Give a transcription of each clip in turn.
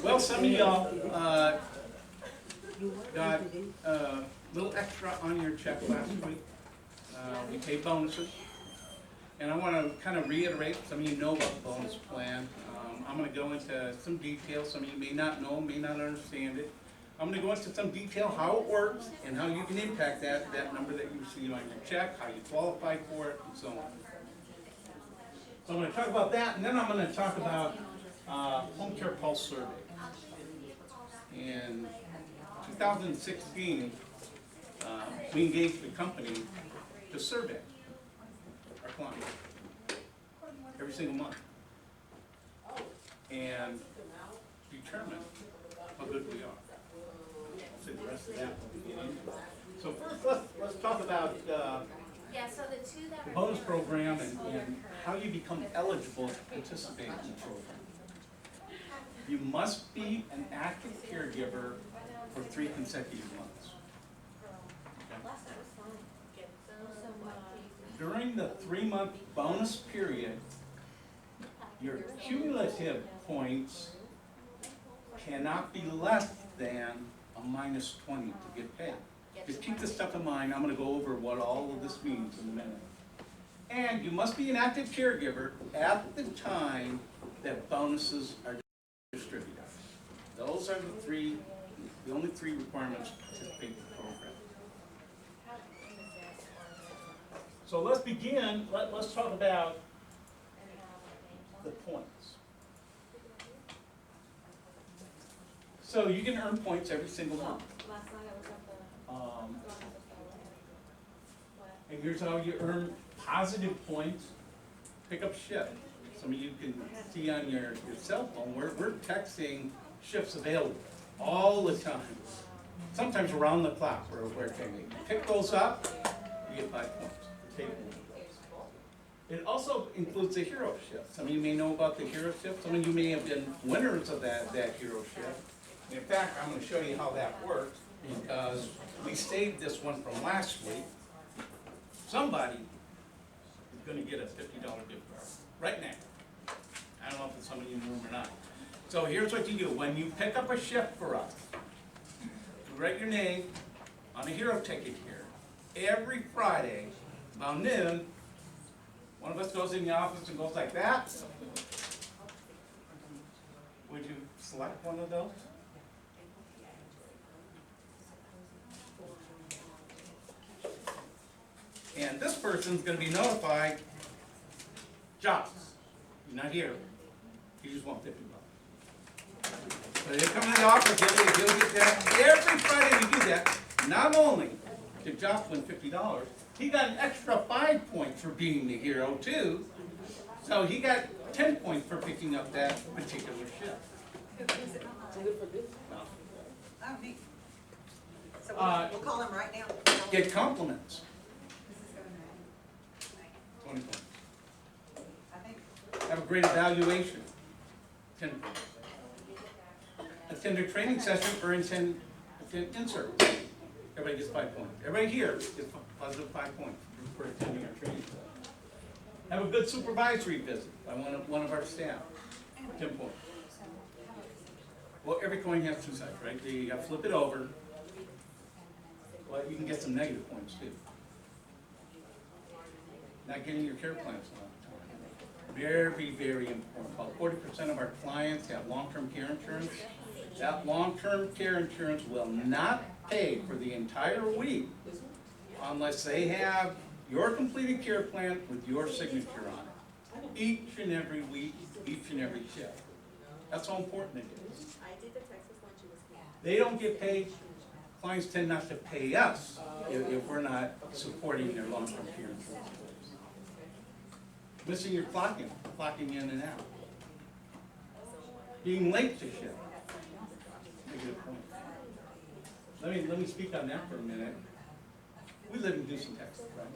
Well, some of y'all got a little extra on your check last week. We paid bonuses. And I want to kind of reiterate, some of you know about the bonus plan. I'm going to go into some detail. Some of you may not know, may not understand it. I'm going to go into some detail how it works and how you can impact that number that you receive on your check, how you qualify for it, and so on. So I'm going to talk about that, and then I'm going to talk about Home Care Pulse Survey. In 2016, we engaged a company to survey our clients every single month and determine how good we are. I'll say the rest of that when we get into it. So first, let's talk about the bonus program and how you become eligible to participate in the program. You must be an active caregiver for 3 consecutive months. Okay. During the 3-month bonus period, your cumulative points cannot be less than a -20 to get paid. Just keep this stuff in mind. I'm going to go over what all of this means in a minute. And you must be an active caregiver at the time that bonuses are distributed. Those are the only three requirements to participate in the program. So let's begin. Let's talk about the points. So you can earn points every single month. And here's how you earn positive points. Pick up shift. Some of you can see on your cell phone, we're texting shifts available all the time. Sometimes around the clock, we're taking. Pick those up, you get 5 points. Take one of those. It also includes the hero shift. Some of you may know about the hero shift. Some of you may have been winners of that hero shift. In fact, I'm going to show you how that works because we saved this one from last week. Somebody is going to get a $50 gift card right now. I don't know if it's somebody in the room or not. So here's what you do. When you pick up a shift for us, you write your name on a hero ticket here. Every Friday, about noon, one of us goes in the office and goes like that. Would you select one of those? And this person's going to be notified, Josh, you're not here. You just want $50. So they come to the office, he'll get that. Every Friday we do that. Not only did Josh win $50, he got an extra 5 points for being the hero too. So he got 10 points for picking up that particular shift. No. Oh, neat. So we'll call him right now. Get compliments. 20 points. Have a great evaluation. 10 points. Attend a training session or attend Inservice. Everybody gets 5 points. Everybody here gets positive 5 points for attending our training session. Have a good supervisory visit by one of our staff. 10 points. Well, every coin has 2 sides, right? You got to flip it over. Well, you can get some negative points too. Not getting your care plans on time. Very, very important. About 40% of our clients have long-term care insurance. That long-term care insurance will not pay for the entire week unless they have your completed care plan with your signature on it. Each and every week, each and every shift. That's how important it is. They don't get paid. Clients tend not to pay us if we're not supporting their long-term care insurance. Missing your clocking in and out. Being late to shift. Make it a point. Let me speak on that for a minute. We live in Houston, Texas, right?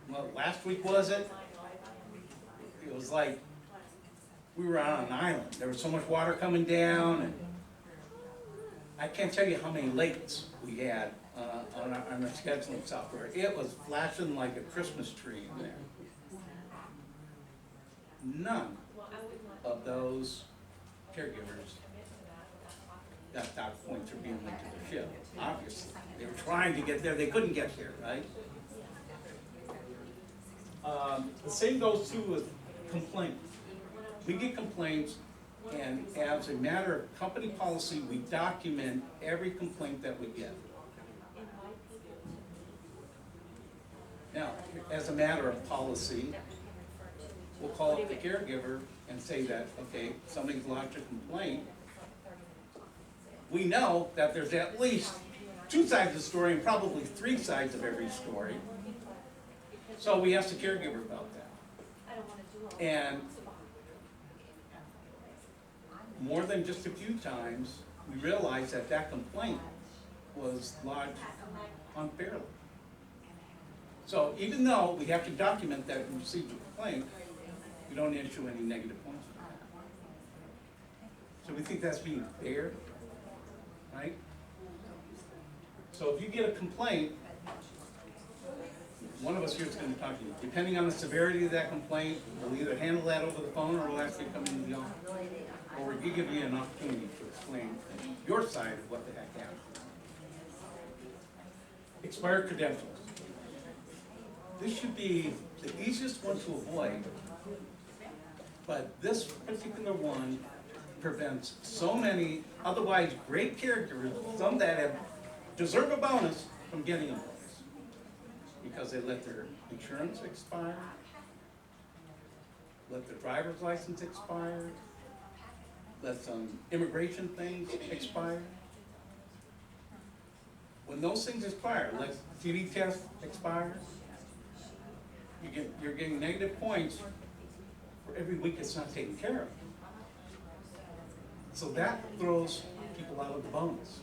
Well, last week was it? It was like we were on an island. There was so much water coming down, and I can't tell you how many lakes we had on our scheduling software. It was flashing like a Christmas tree in there. None of those caregivers got dock points for being late to their shift. Obviously, they were trying to get there, they couldn't get there, right? The same goes too with complaints. We get complaints, and as a matter of company policy, we document every complaint that we get. Now, as a matter of policy, we'll call up the caregiver and say that, okay, somebody's lodged a complaint. We know that there's at least 2 sides of the story and probably 3 sides of every story. So we ask the caregiver about that. And more than just a few times, we realized that that complaint was lodged unfairly. So even though we have to document that we received a complaint, we don't issue any negative points for that. So we think that's being fair, right? So if you get a complaint, one of us here is going to talk to you. Depending on the severity of that complaint, we'll either handle that over the phone or we'll actually come into the office. Or we'll give you an opportunity to explain your side of what the heck happened. Expired credentials. This should be the easiest one to avoid, but this particular one prevents so many otherwise great caregivers, some that have deserve a bonus, from getting a bonus. Because they let their insurance expire, let their driver's license expire, let some immigration things expire. When those things expire, like TB test expires, you're getting negative points for every week it's not taken care of. So that throws people out of the bonus.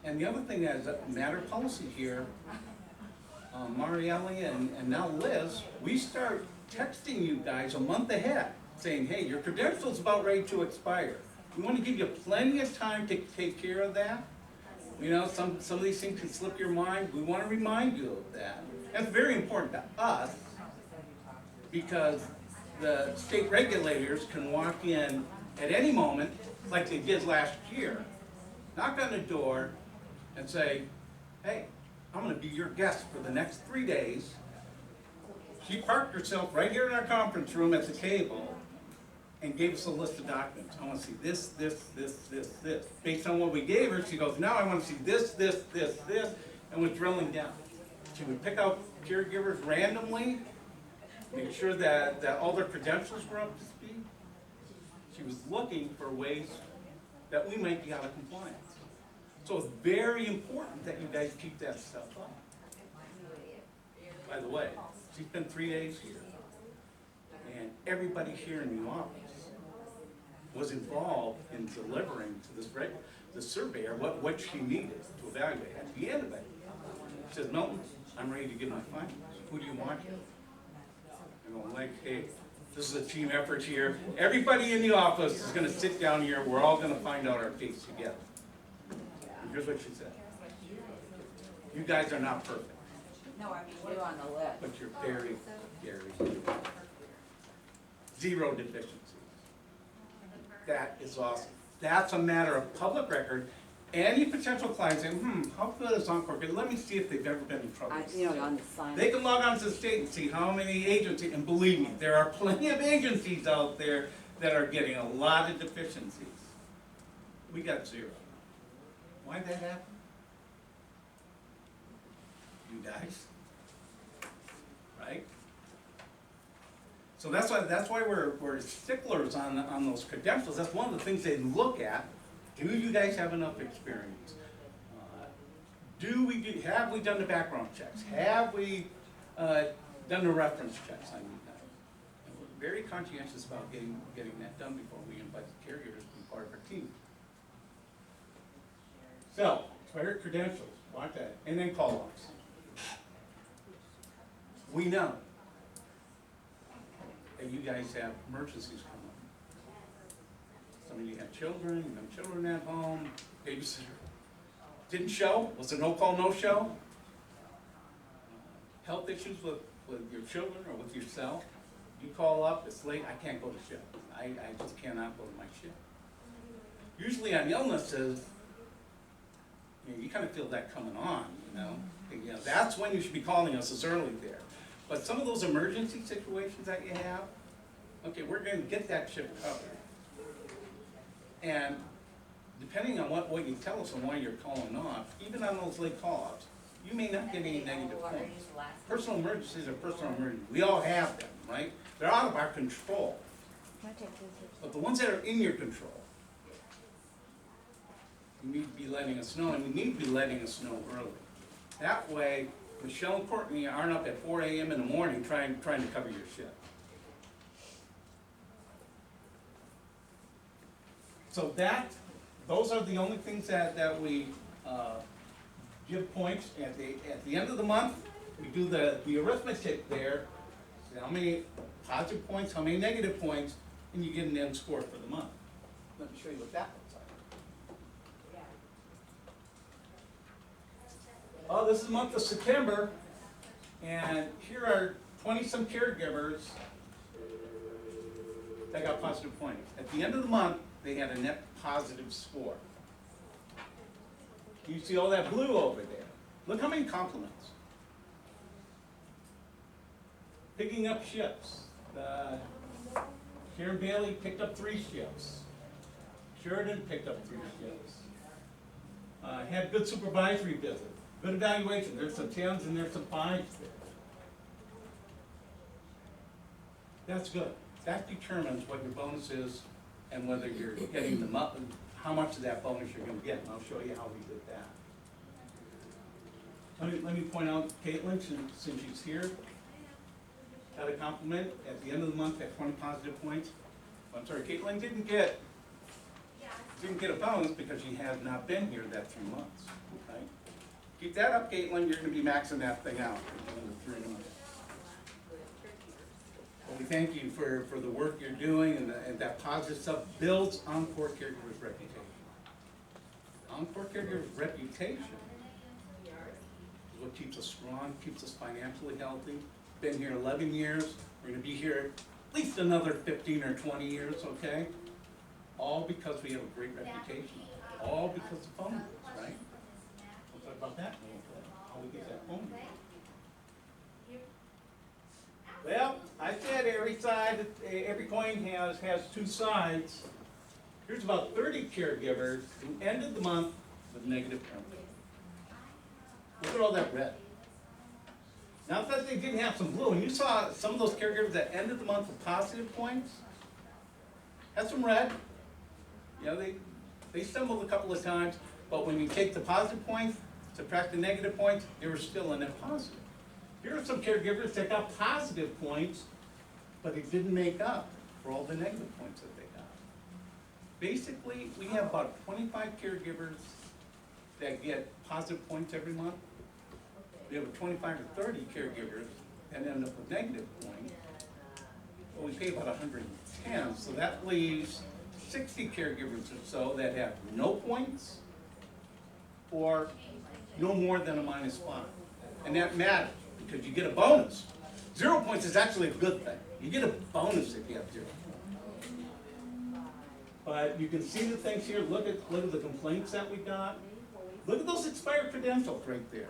And the other thing is, a matter of policy here, Marielle and now Liz, we start texting you guys a month ahead, saying, hey, your credential's about ready to expire. We want to give you plenty of time to take care of that. You know, some of these things can slip your mind. We want to remind you of that. That's very important to us, because the state regulators can walk in at any moment, like they did last year, knock on the door and say, hey, I'm going to be your guest for the next 3 days. She parked herself right here in our conference room at the table and gave us a list of documents. I want to see this, this, this, this, this. Based on what we gave her, she goes, now I want to see this, this, this, this, and was drilling down. She would pick out caregivers randomly, make sure that all their credentials were up to speed. She was looking for ways that we might be out of compliance. So it's very important that you guys keep that stuff up. By the way, she spent 3 days here, and everybody here in the office was involved in delivering to the surveyor what she needed to evaluate. At the end of it, she says, Milton, I'm ready to give my findings. Who do you want here? I'm going like, hey, this is a team effort here. Everybody in the office is going to sit down here. We're all going to find out our case together. And here's what she said. You guys are not perfect. No, I mean, you're on the list. But you're very, very good. 0 deficiencies. That is awesome. That's a matter of public record. Any potential client saying, how good is Encore? Let me see if they've ever been in trouble. You know, on the sign. They can log on to the state and see how many agencies, and believe me, there are plenty of agencies out there that are getting a lot of deficiencies. We got 0. Why'd that happen? You guys, right? So that's why we're sticklers on those credentials. That's one of the things they look at. Do you guys have enough experience? Have we done the background checks? Have we done the reference checks on you guys? And we're very conscientious about getting that done before we invite the caregivers to be part of our team. So, expired credentials, watch that, and then call-offs. We know that you guys have emergencies coming up. Some of you have children, you have children at home, babysitter didn't show, was a no-call, no-show. Health issues with your children or with yourself. You call up, it's late, I can't go to shift. I just cannot go to my shift. Usually on illnesses, you kind of feel that coming on, you know? And, that's when you should be calling us, as early there. But some of those emergency situations that you have, okay, we're gonna get that shift covered. And depending on what you tell us and why you're calling off, even on those late call-ups, you may not get any negative points. Personal emergencies are personal emergencies. We all have them, right? They're out of our control. But the ones that are in your control, you need to be letting us know, and you need to be letting us know early. That way, Michelle and Courtney aren't up at 4 a.m. in the morning trying to cover your shift. So those are the only things that we give points at the end of the month. We do the arithmetic there, see how many positive points, how many negative points, and you get an end score for the month. Let me show you what that looks like. Oh, this is the month of September, and here are 20-some caregivers that got positive points. At the end of the month, they had a net positive score. You see all that blue over there. Look how many compliments. Picking up shifts. Sharon Bailey picked up 3 shifts. Sheridan picked up 3 shifts. Had good supervisory visit. Good evaluation. There's some 10s and there's some 5s there. That's good. That determines what your bonus is and whether you're getting them up and how much of that bonus you're going to get. And I'll show you how we did that. Let me point out Caitlin, since she's here, got a compliment at the end of the month at 20 positive points. I'm sorry, Caitlin didn't get a bonus because she has not been here that 3 months. Okay? Keep that up, Caitlin. You're going to be maxing that thing out in the 3 months. Well, we thank you for the work you're doing, and that positive stuff builds Encore Caregivers' reputation. Encore Caregivers' reputation is what keeps us strong, keeps us financially healthy. Been here 11 years. We're going to be here at least another 15 or 20 years, okay? All because we have a great reputation. All because of phone numbers, right? We'll talk about that later. How we get that phone number. Well, I said every coin has 2 sides. Here's about 30 caregivers who ended the month with negative points. Look at all that red. Now, that they didn't have some blue, and you saw some of those caregivers that ended the month with positive points, had some red. You know, they stumbled a couple of times, but when you take the positive points, subtract the negative points, they were still a net positive. Here are some caregivers that got positive points, but it didn't make up for all the negative points that they got. Basically, we have about 25 caregivers that get positive points every month. We have 25 or 30 caregivers that end up with negative points. Well, we pay about 110, so that leaves 60 caregivers or so that have no points or no more than a -5. And that matters because you get a bonus. 0 points is actually a good thing. You get a bonus if you have 0. But you can see the things here. Look at the complaints that we got. Look at those expired credentials right there.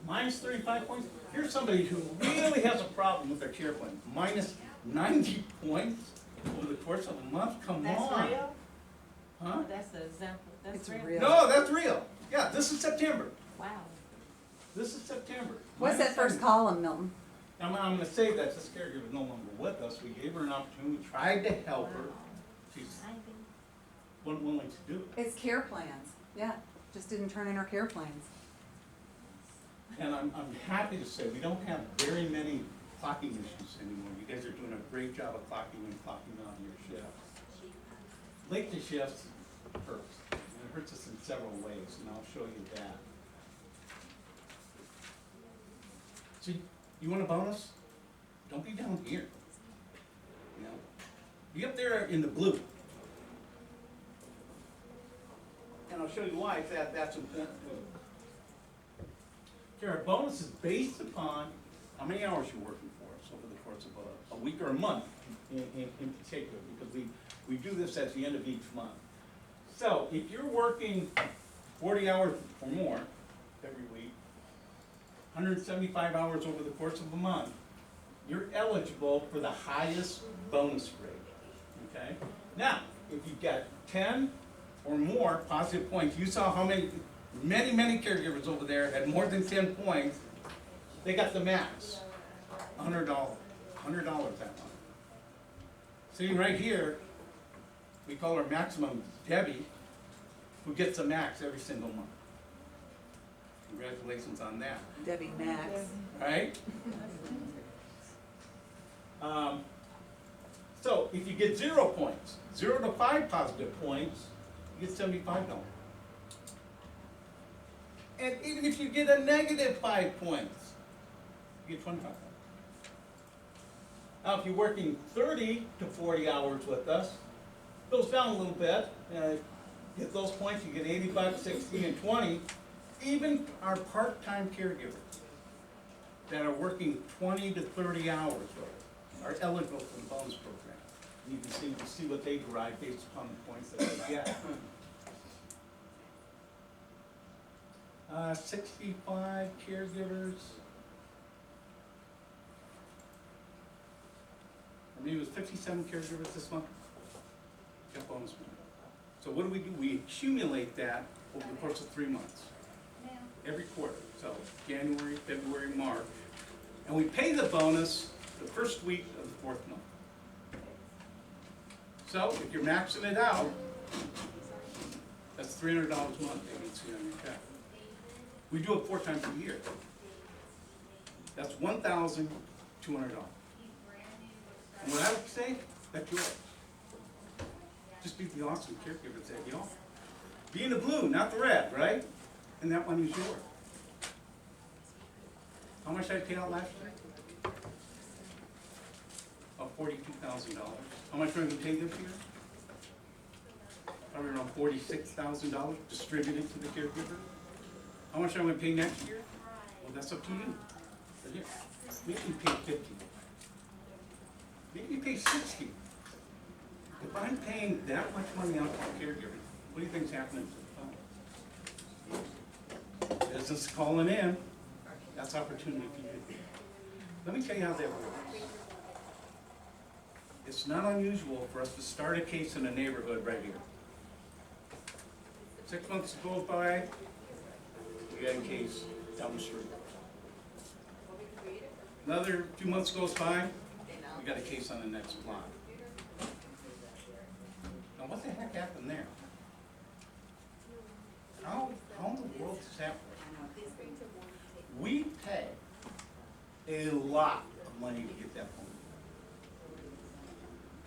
-35 points. Here's somebody who really has a problem with their care plan. -90 points over the course of a month. Come on. That's real? Huh? That's the example, that's It's real? real. No, that's real. Yeah, this is September. Wow. This is September. What's that first column, Milton? I'm going to say that this caregiver is no longer with us. We gave her an opportunity, we tried to help her. She's wasn't willing to do it. It's care plans. Yeah, just didn't turn in our care plans. And I'm happy to say we don't have very many clocking issues anymore. You guys are doing a great job of clocking in, clocking out your shifts. Late to shifts hurts. And it hurts us in several ways, and I'll show you that. So you want a bonus? Don't be down here. You know, be up there in the blue. And I'll show you why that's important too. Here, our bonus is based upon how many hours you're working for us over the course of a week or a month in particular, because we do this at the end of each month. So if you're working 40 hours or more every week, 175 hours over the course of a month, you're eligible for the highest bonus rate, okay? Now, if you've got 10 or more positive points, you saw how many caregivers over there had more than 10 points, they got the max, $100 that month. See right here, we call her maximum Debbie, who gets a max every single month. Congratulations on that. Debbie Max. Right? So if you get 0 points, 0 to 5 positive points, you get $75. And even if you get a negative 5 points, you get $25. Now if you're working 30 to 40 hours with us, goes down a little bit. Get those points, you get $80, 60, and 20. Even our part-time caregivers that are working 20 to 30 hours with us are eligible for the bonus program. And you can see what they derive based upon the points that they get. 65 caregivers. I mean, it was 57 caregivers this month. Got bonus money. So what do? We accumulate that over the course of 3 months. Every quarter. So January, February, March. And we pay the bonus the first week of the 4th month. So if you're maxing it out, that's $300 a month they can see on your check. We do it 4 times a year. That's $1,200. And what I would say, that's yours. Just be the awesome caregiver that you know. Be in the blue, not the red, right? And that money is yours. How much did I pay out last year? About $42,000. How much are we going to pay this year? Probably around $46,000 distributed to the caregiver. How much are we going to pay next year? Well, that's up to you. Maybe you pay 50. Maybe you pay 60. If I'm paying that much money out to the caregiver, what do you think's happening to the fund? Business calling in. That's opportunity for you. Let me tell you how that works. It's not unusual for us to start a case in a neighborhood right here. 6 months goes by, we got a case down the street. Another 2 months goes by, we got a case on the next block. Now what the heck happened there? How in the world does that work? We pay a lot of money to get that phone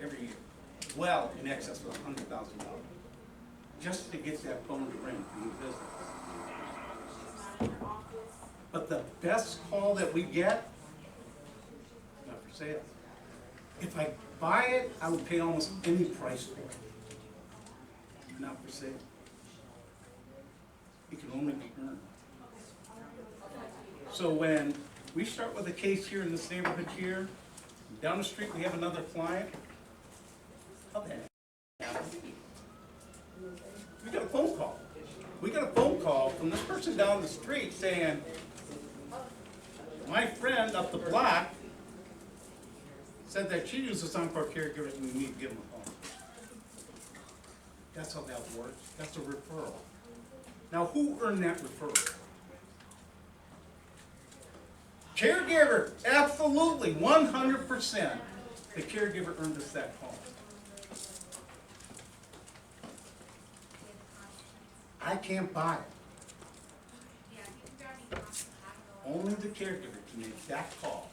every year, well in excess of $100,000, just to get that phone to ring from the business. But the best call that we get, not for sale. If I buy it, I would pay almost any price for it. Not for sale. It can only be earned. So when we start with a case here in this neighborhood here, down the street we have another client, how the heck happened? We got a phone call. We got a phone call from this person down the street saying, my friend up the block said that she uses Encore Caregivers and we need to give them a phone. That's how that works. That's a referral. Now who earned that referral? Caregiver, absolutely, 100%. The caregiver earned us that call. I can't buy it. Only the caregiver can make that call.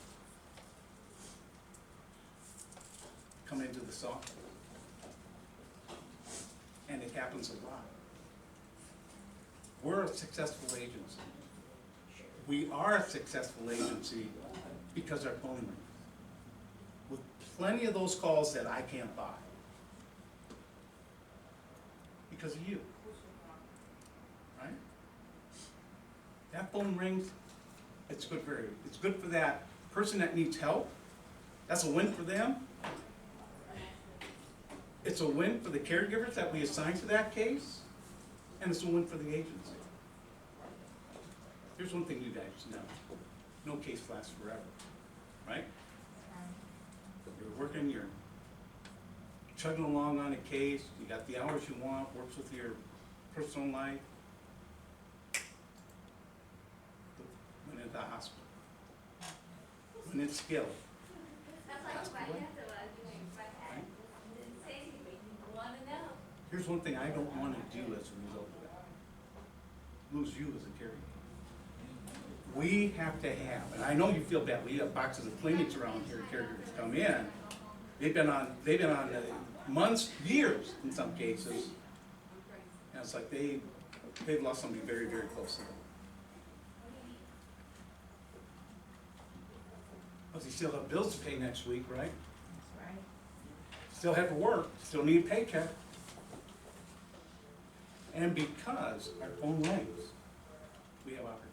Come into the software. And it happens a lot. We're a successful agency. We are a successful agency because our phone rings. With plenty of those calls that I can't buy. Because of you. Right? That phone rings, it's good for that person that needs help, That's a win for them. It's a win for the caregivers that we assign to that case, and it's a win for the agency. Here's one thing you guys know. No case lasts forever, right? You're working, you're chugging along on a case, you got the hours you want, works with your personal life. When at the hospital, when it's skilled. Passed away. Right? Here's one thing I don't want to do as a result of that. Lose you as a caregiver. We have to have, and I know you feel bad, we have boxes of clinics around here, caregivers come in. They've been on months, years in some cases. And it's like they've lost somebody very, very close to them. But they still have bills to pay next week, right? That's right. Still have to work, still need a paycheck. And because our own lives, we have opportunity.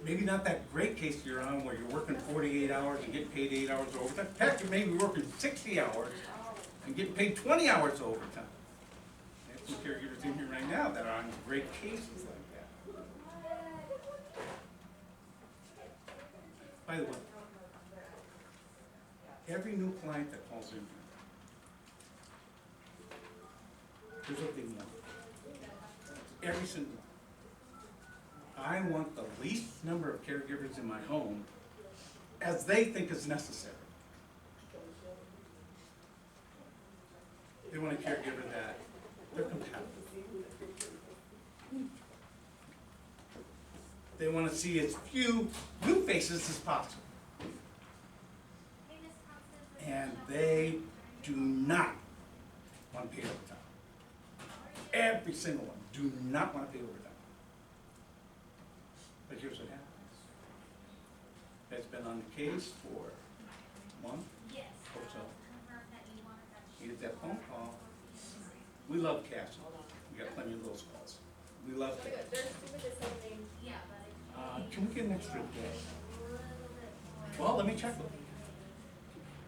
Maybe not that great case you're on where you're working 48 hours and getting paid 8 hours overtime. Heck, you may be working 60 hours and getting paid 20 hours overtime. There's some caregivers in here right now that are on great cases like that. By the way, every new client that calls in here, here's what they want. Every single one. I want the least number of caregivers in my home as they think is necessary. They want a caregiver that they're compatible. They want to see as few new faces as possible. And they do not want to pay overtime. Every single one do not want to pay overtime. But here's what happens. That's been on the case for a month or so. You get that phone call. We love Cassie. We got plenty of those calls. We love Cassie. Can we get an extra day? Well, let me check with you.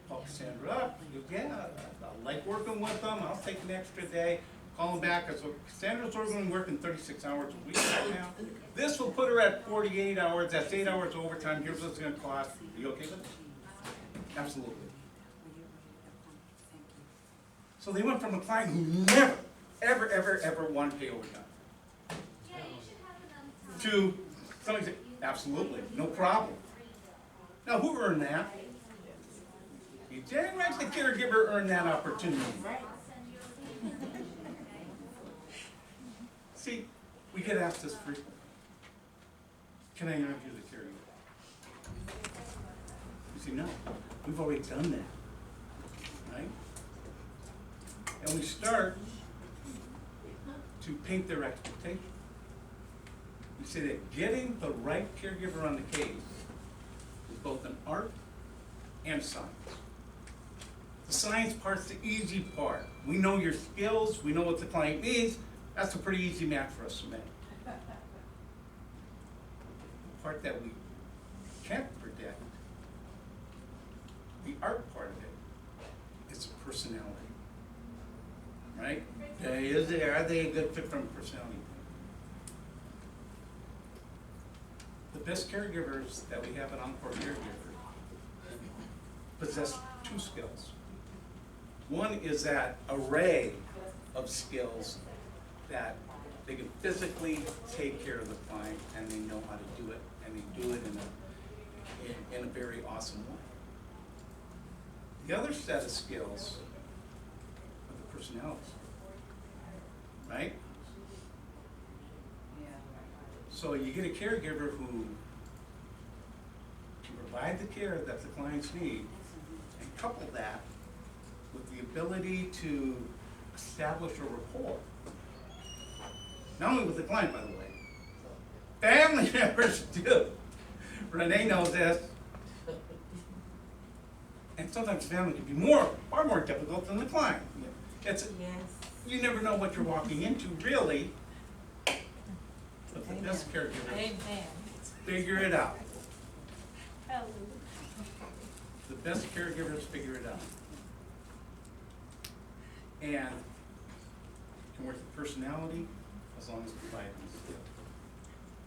Call Cassandra up. Yeah, I like working with them. I'll take an extra day. Call them back. So Cassandra's only working 36 hours a week right now. This will put her at 48 hours. That's 8 hours overtime. Here's what it's going to cost. Are you okay with it? Absolutely. So they went from a client who never, ever, ever, ever wanted to pay overtime to somebody said, absolutely, no problem. Now, who earned that? You dang right the caregiver earned that opportunity. See, we get asked this frequently. Can I interview the caregiver? You say, no, we've already done that, right? And we start to paint their expectation. We say that getting the right caregiver on the case is both an art and science. The science part's the easy part. We know your skills, we know what the client needs. That's a pretty easy match for us to make. The part that we can't predict, the art part of it, is personality. Right? Are they a good fit from a personality? The best caregivers that we have at Encore Caregivers possess two skills. One is that array of skills that they can physically take care of the client and they know how to do it, and they do it in a very awesome way. The other set of skills are the personalities, right? So you get a caregiver who can provide the care that the clients need and couple that with the ability to establish a rapport. Not only with the client, by the way, family members do. Renee knows this. And sometimes family can be far more difficult than the client. You never know what you're walking into, really. But the best caregivers figure it out. best caregivers figure it out. And can work with personality as long as providing skill.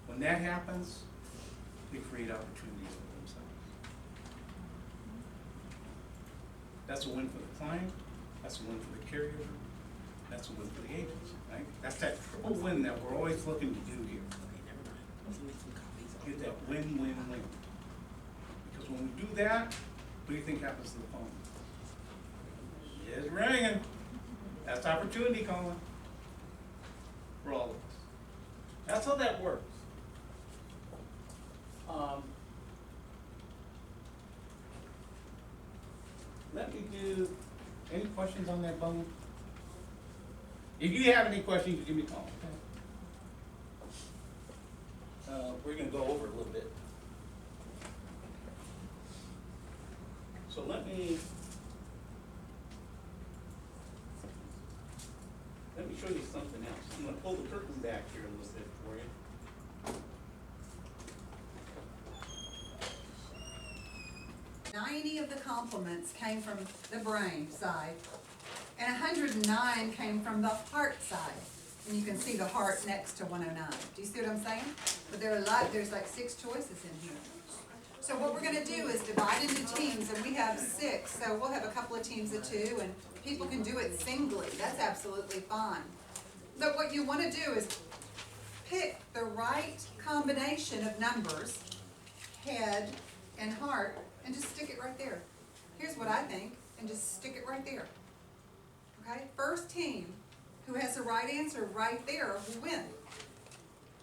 When that happens, we create opportunities for themselves. That's a win for the client, that's a win for the caregiver, that's a win for the agents, right? That's that triple win that we're always looking to do here. Get that win-win-win. Because when we do that, what do you think happens to the phone? It's ringing. That's opportunity calling for all of us. That's how that works. Let me do, any questions on that bone? If you have any questions, give me a call. We're gonna go over a little bit. So let me show you something else. I'm gonna pull the curtain back here a little bit for you. 90 of the compliments came from the brain side, and 109 came from the heart side. And you can see the heart next to 109. Do you see what I'm saying? But there's like 6 choices in here. So what we're gonna do is divide into teams, and we have 6, so we'll have a couple of teams of 2, and people can do it singly. That's absolutely fine. But what you wanna do is pick the right combination of numbers, head and heart, and just stick it right there. Here's what I think, and just stick it right there. Okay, first team who has the right answer right there will win.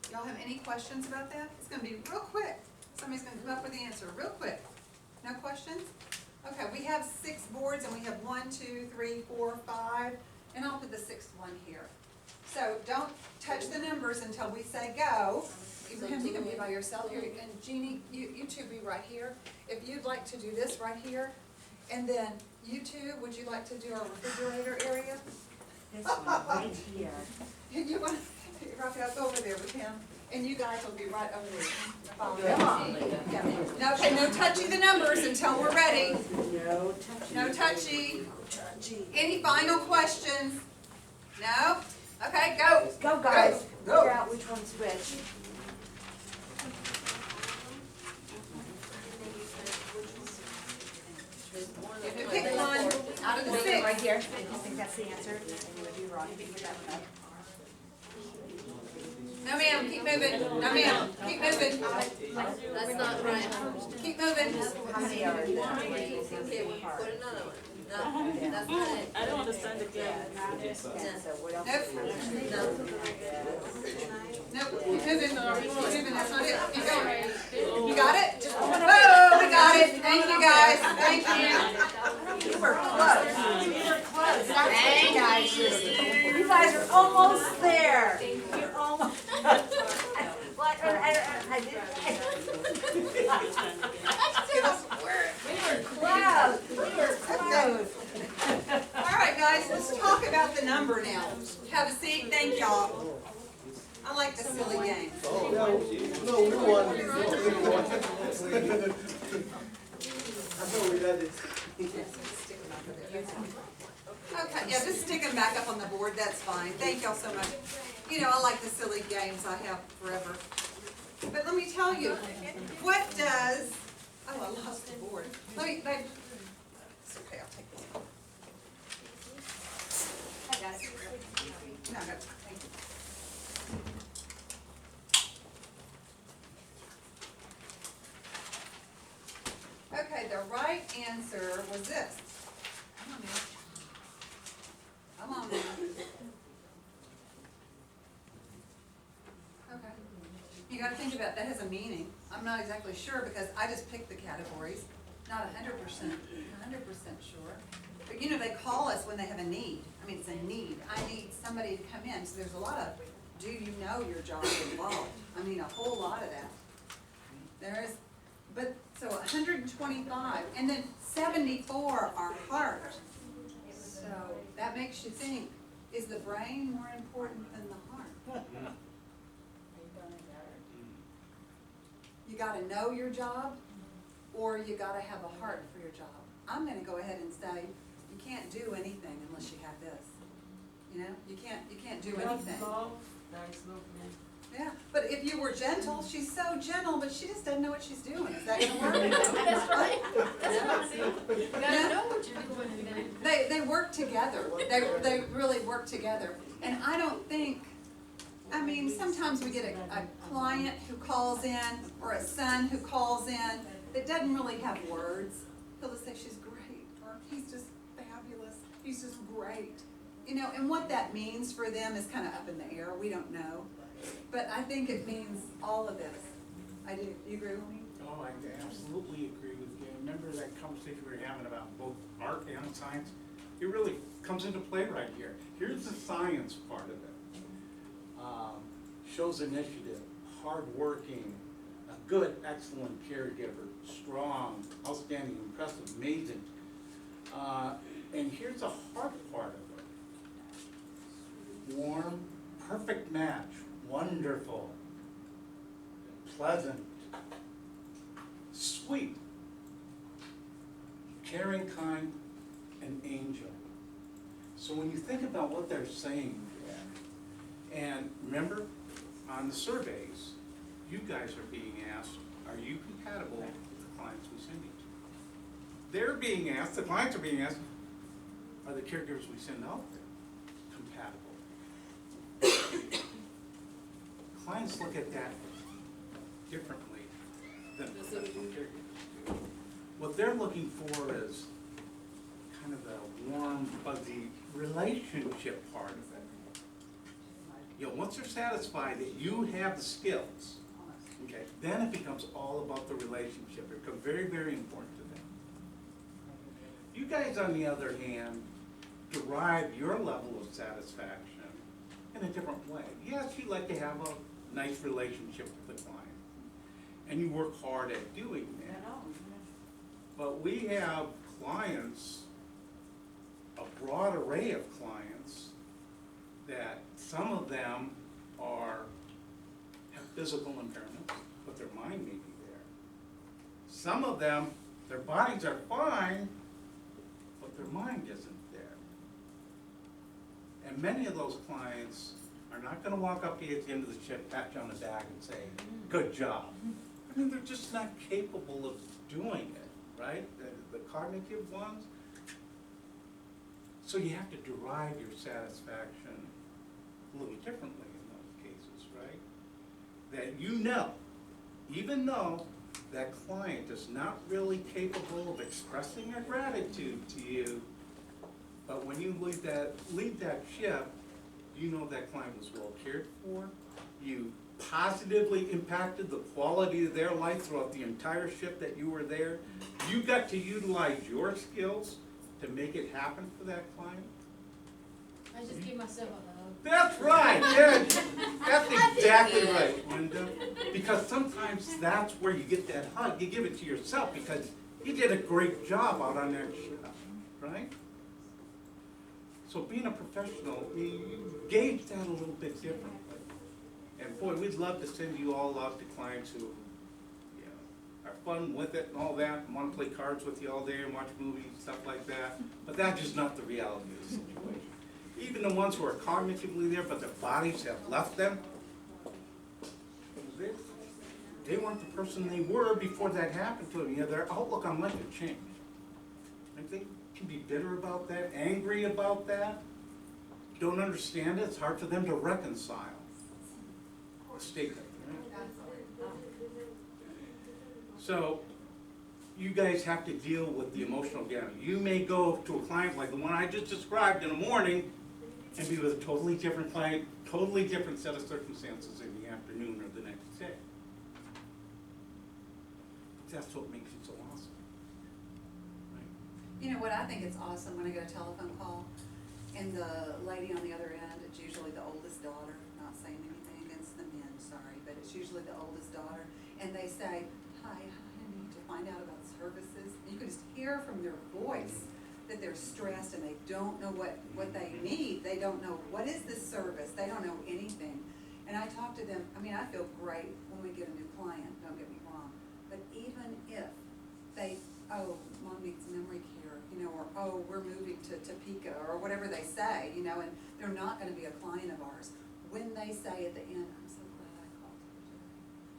Y'all have any questions about that? It's gonna be real quick. Somebody's gonna come up with the answer real quick. No questions? Okay, we have 6 boards, and we have 1, 2, 3, 4, 5, and I'll put the 6th one here. So don't touch the numbers until we say go. Abraham, you can be by yourself here, and Jeannie, you two be right here. If you'd like to do this right here, and then you two, would you like to do our refrigerator area? This one right here. You want to, Raphael's over there with him, and you guys will be right over there. Come on. Yeah. No, okay, no touchy the numbers until we're ready. No touchy. No touchy. No touchy. Any final questions? No? Okay, go. Go, guys. Go. Figure out which one's which. You can pick one out of the 6. Right here. I think that's the answer. And you would be wrong if you put that one up. No ma'am, keep moving. No ma'am, keep moving. That's not right. Keep moving. How many are there? Okay, put another one. No, that's not it. I don't understand the game. And so what else? Nope. Nope, keep moving. Keep moving, that's not it. Keep going. You got it? Oh, we got it. Thank you guys. Thank you. You were close. You were close. Thank you guys. You guys are almost there. You're almost. What? I didn't. We were close. We were close. All right, guys, let's talk about the number now. Have a seat, thank y'all. I like the silly games. No, we won. I know we got it. Okay, yeah, just stick them back up on the board, that's fine. Thank y'all so much. You know, I like the silly games I have forever. But let me tell you, what does, oh, I lost the board. Let me, it's okay, I'll take this one. I got it. No, I got it, thank you. Okay, the right answer was this. Come on now. Come on now. Okay. You gotta think about, that has a meaning. I'm not exactly sure because I just picked the categories. Not 100% sure. But you know, they call us when they have a need. I mean, it's a need. I need somebody to come in. So there's a lot of, do you know your job involved? I mean, a whole lot of that. There is, but, so 125, and then 74 are heart. So that makes you think, is the brain more important than the heart? You gotta know your job, or you gotta have a heart for your job. I'm gonna go ahead and say, you can't do anything unless you have this. You know, you can't do anything. Yeah, but if you were gentle, she's so gentle, but she just doesn't know what she's doing. Is that gonna work? That's right. You gotta know what you're doing. They work together. They really work together. And I don't think, I mean, sometimes we get a client who calls in, or a son who calls in, that doesn't really have words. He'll just say, she's great, or he's just fabulous, he's just great. You know, and what that means for them is kind of up in the air, we don't know. But I think it means all of this. I do, you agree with me? Oh, I absolutely agree with you. Remember that conversation we were having about both art and science? It really comes into play right here. Here's the science part of it. Shows initiative, hardworking, a good, excellent caregiver, strong, outstanding, impressive, amazing. And here's the hard part of it. Warm, perfect match, wonderful, pleasant, sweet, caring, kind, and angel. So when you think about what they're saying there, and remember, on the surveys, you guys are being asked, are you compatible with the clients we send you to? They're being asked, the clients are being asked, are the caregivers we send out there compatible? Clients look at that differently than professional caregivers do. What they're looking for is kind of the warm, fuzzy relationship part of it. You know, once they're satisfied that you have the skills, okay, then it becomes all about the relationship. It becomes very, very important to them. You guys, on the other hand, derive your level of satisfaction in a different way. Yes, you like to have a nice relationship with the client, and you work hard at doing that. But we have clients, a broad array of clients, that some of them have physical impairments, but their mind may be there. Some of them, their bodies are fine, but their mind isn't there. And many of those clients are not gonna walk up to you at the end of the shift, pat you on the back and say, good job. I mean, they're just not capable of doing it, right? The cognitive ones. So you have to derive your satisfaction a little differently in those cases, right? That you know, even though that client is not really capable of expressing their gratitude to you, but when you leave that shift, you know that client was well cared for. You positively impacted the quality of their life throughout the entire shift that you were there. You got to utilize your skills to make it happen for that client. I just gave myself a hug. That's right, yeah, that's exactly right, Linda. Because sometimes that's where you get that hug, you give it to yourself because you did a great job out on that shift, right? So being a professional, you gauge that a little bit differently. And boy, we'd love to send you all out to clients who, you know, are fun with it and all that, and want to play cards with you all day and watch movies and stuff like that. But that's just not the reality of the situation. Even the ones who are cognitively there, but their bodies have left them, they weren't the person they were before that happened to them. You know, their outlook on life had changed. And they can be bitter about that, angry about that, don't understand it. It's hard for them to reconcile a statement. Right? So you guys have to deal with the emotional gamut. You may go to a client like the one I just described in the morning and be with a totally different client, totally different set of circumstances in the afternoon or the next day. That's what makes it so awesome. Right? You know what, I think it's awesome when I get a telephone call and the lady on the other end, it's usually the oldest daughter, not saying anything against the men, sorry, but it's usually the oldest daughter, and they say, hi, I need to find out about services. You can just hear from their voice that they're stressed and they don't know what they need. They don't know, what is this service? They don't know anything. And I talk to them, I mean, I feel great when we get a new client, don't get me wrong. But even if they, oh, mom needs memory care, oh, we're moving to Topeka, or whatever they say, you know, and they're not gonna be a client of ours. When they say at the end, I'm so glad I called you,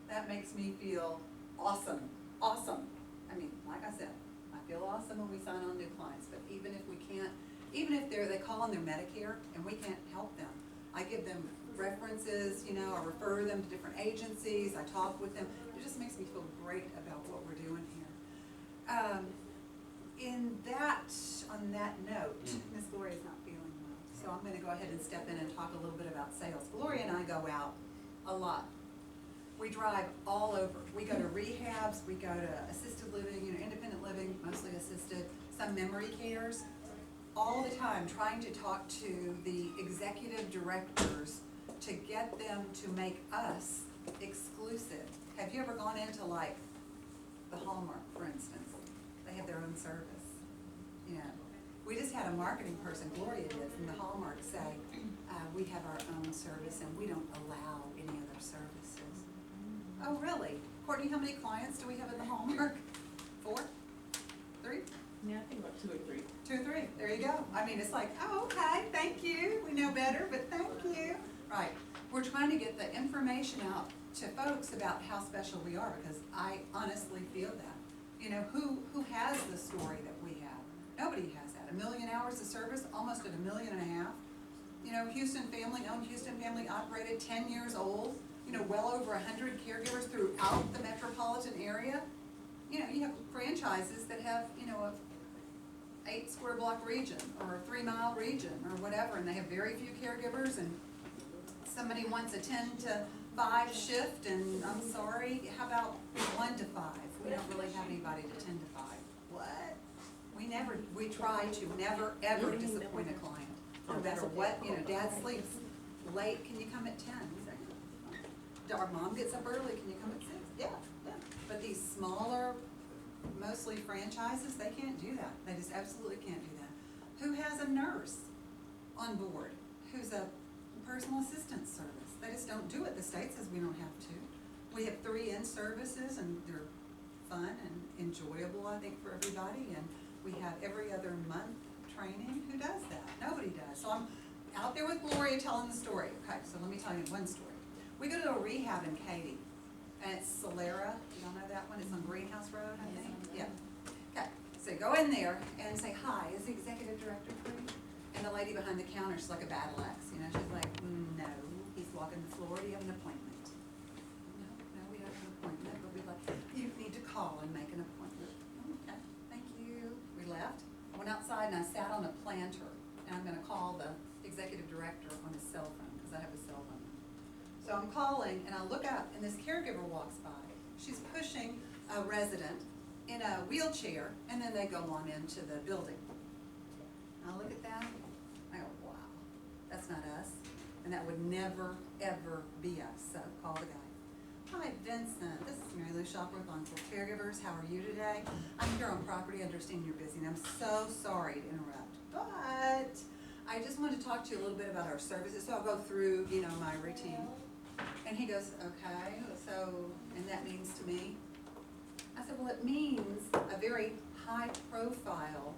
that makes me feel awesome, awesome. I mean, like I said, I feel awesome when we sign on new clients, but even if we can't, even if they call on their Medicare and we can't help them, I give them references, you know, I refer them to different agencies, I talk with them. It just makes me feel great about what we're doing here. On that note, Miss Gloria's not feeling well, so I'm gonna go ahead and step in and talk a little bit about sales. Gloria and I go out a lot. We drive all over. We go to rehabs, we go to assisted living, you know, independent living, mostly assisted, some memory cares, all the time trying to talk to the executive directors to get them to make us exclusive. Have you ever gone into like the Hallmark, for instance? They have their own service. You know, we just had a marketing person, Gloria did, from the Hallmark say, we have our own service and we don't allow any other services. Oh, really? Courtney, how many clients do we have in the Hallmark? 4? 3? Yeah, I think about 2 or 3. 2 or 3, there you go. I mean, it's like, oh, okay, thank you, we know better, but thank you. Right, we're trying to get the information out to folks about how special we are, because I honestly feel that. You know, who has the story that we have? Nobody has that. 1 million hours of service, almost at 1.5 million. You know, Houston family owned, Houston family operated, 10 years old. You know, well over 100 caregivers throughout the metropolitan area. You know, you have franchises that have, you know, a 8 square block region or a 3 mile region or whatever, and they have very few caregivers, and somebody wants a 10 to 5 shift, and I'm sorry, how about 1 to 5? We don't really have anybody to 10 to 5. What? We try to never, ever disappoint a client, no matter what, you know, dad sleeps late, can you come at 10? Our mom gets up early, can you come at 6? Yeah. But these smaller, mostly franchises, they can't do that. They just absolutely can't do that. Who has a nurse on board? Who's a personal assistance service? They just don't do it. The state says we don't have to. We have 3 in-services, and they're fun and enjoyable, I think, for everybody. And we have every other month training. Who does that? Nobody does. So I'm out there with Gloria telling the story. Okay, so let me tell you one story. We go to a rehab in Katy, and it's Solera. You all know that one? It's on Greenhouse Road, I think. Yeah. Okay, so go in there and say, hi, is the executive director free? And the lady behind the counter, she's like a battle axe, you know, she's like, no, he's walking the floor, do you have an appointment? No, we don't have an appointment, but we'd like, you need to call and make an appointment. Okay, thank you. We left, I went outside and I sat on a planter, and I'm gonna call the executive director on his cell phone, because I have a cell phone. So I'm calling, and I look up, and this caregiver walks by. She's pushing a resident in a wheelchair, and then they go on into the building. I look at that, I go, wow, that's not us, and that would never, ever be us. So call the guy. Hi, Vincent, this is Mary Lou Shopper with Encore Caregivers. How are you today? I'm here on property, I understand you're busy, and I'm so sorry to interrupt, but I just wanted to talk to you a little bit about our services, so I'll go through, you know, my routine. And he goes, okay, so, and that means to me? I said, well, it means a very high profile,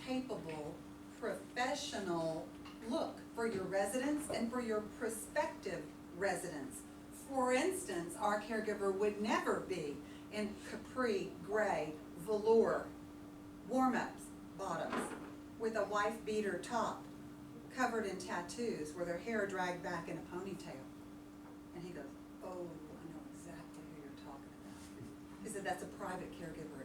capable, professional look for your residents and for your prospective residents. For instance, our caregiver would never be in capri, gray, velour, warm-ups, bottoms, with a wife beater top, covered in tattoos, with her hair dragged back in a ponytail. And he goes, oh, I know exactly who you're talking about. He said, that's a private caregiver,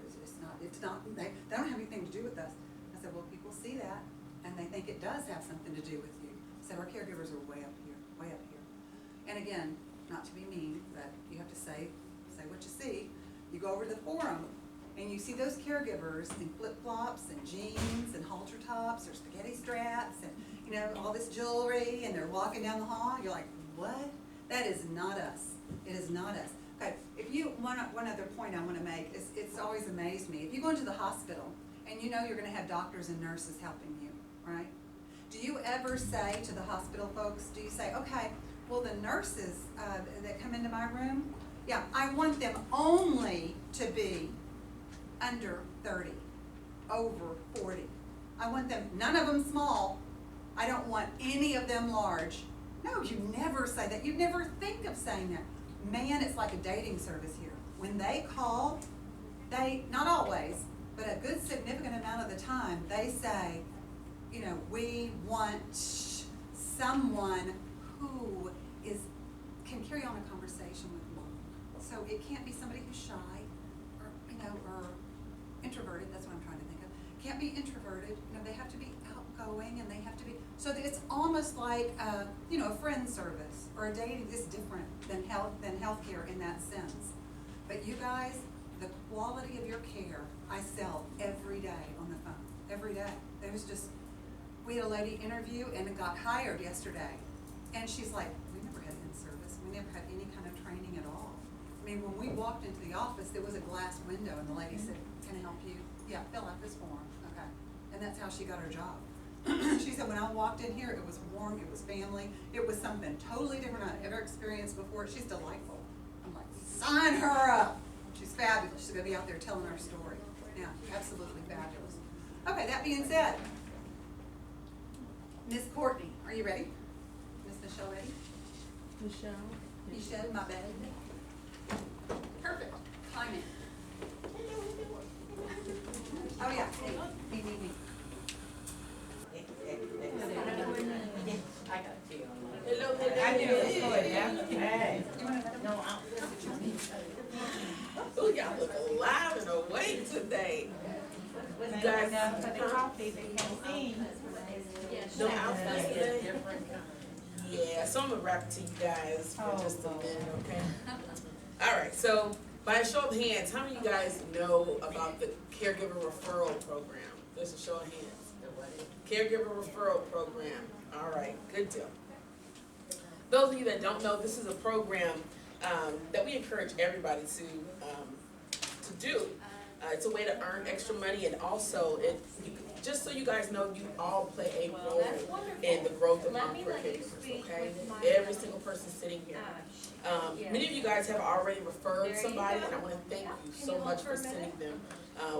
it's not, they don't have anything to do with us. I said, well, people see that, and they think it does have something to do with you. I said, our caregivers are way up here, way up here. And again, not to be mean, but you have to say what you see. You go over to the forum, and you see those caregivers in flip-flops and jeans and halter tops or spaghetti straps and, you know, all this jewelry, and they're walking down the hall, you're like, what? That is not us. It is not us. Okay, if you, one other point I want to make is, it's always amazed me. If you go into the hospital and you know you're going to have doctors and nurses helping you, right? Do you ever say to the hospital folks, do you say, okay, well, the nurses that come into my room, yeah, I want them only to be under 30, over 40. I want them, none of them small. I don't want any of them large. No, you never say that. You never think of saying that. Man, it's like a dating service here. When they call, they, not always, but a good significant amount of the time, they say, you know, we want someone who can carry on a conversation with mom. So it can't be somebody who's shy or, you know, or introverted, that's what I'm trying to think of. Can't be introverted, you know, they have to be outgoing and they have to be, so that it's almost like, you know, a friend service or a dating is different than healthcare in that sense. But you guys, the quality of your care, I sell every day on the phone, every day. There was just, we had a lady interview and got hired yesterday. And she's like, we never had Inservice, we never had any kind of training at all. I mean, when we walked into the office, there was a glass window and the lady said, can I help you? Yeah, fill out this form, okay. And that's how she got her job. She said, when I walked in here, it was warm, it was family, it was something totally different I'd ever experienced before. She's delightful. I'm like, sign her up. She's fabulous. She's gonna be out there telling our story. Yeah, absolutely fabulous. Okay, that being said, Miss Courtney, are you ready? Miss Michelle ready? Michelle, my bad. Perfect. Climb in. Oh yeah, hey, me. Hello. I knew it was good, yeah. Hey. You want another No, one? ooh, y'all look alive and awake today. You guys, no outfits today? Yeah, so I'm gonna wrap it to you guys for just a minute, okay? Alright, so by a show of hands, how many of you guys know about the caregiver referral program? There's a show of hands. Caregiver referral program. Alright, good deal. Those of you that don't know, this is a program that we encourage everybody to do. It's a way to earn extra money, and also just so you guys know, you all play a role in the growth of Encore Caregivers, okay? Every single person sitting here. Many of you guys have already referred somebody, and I want to thank you so much for sending them.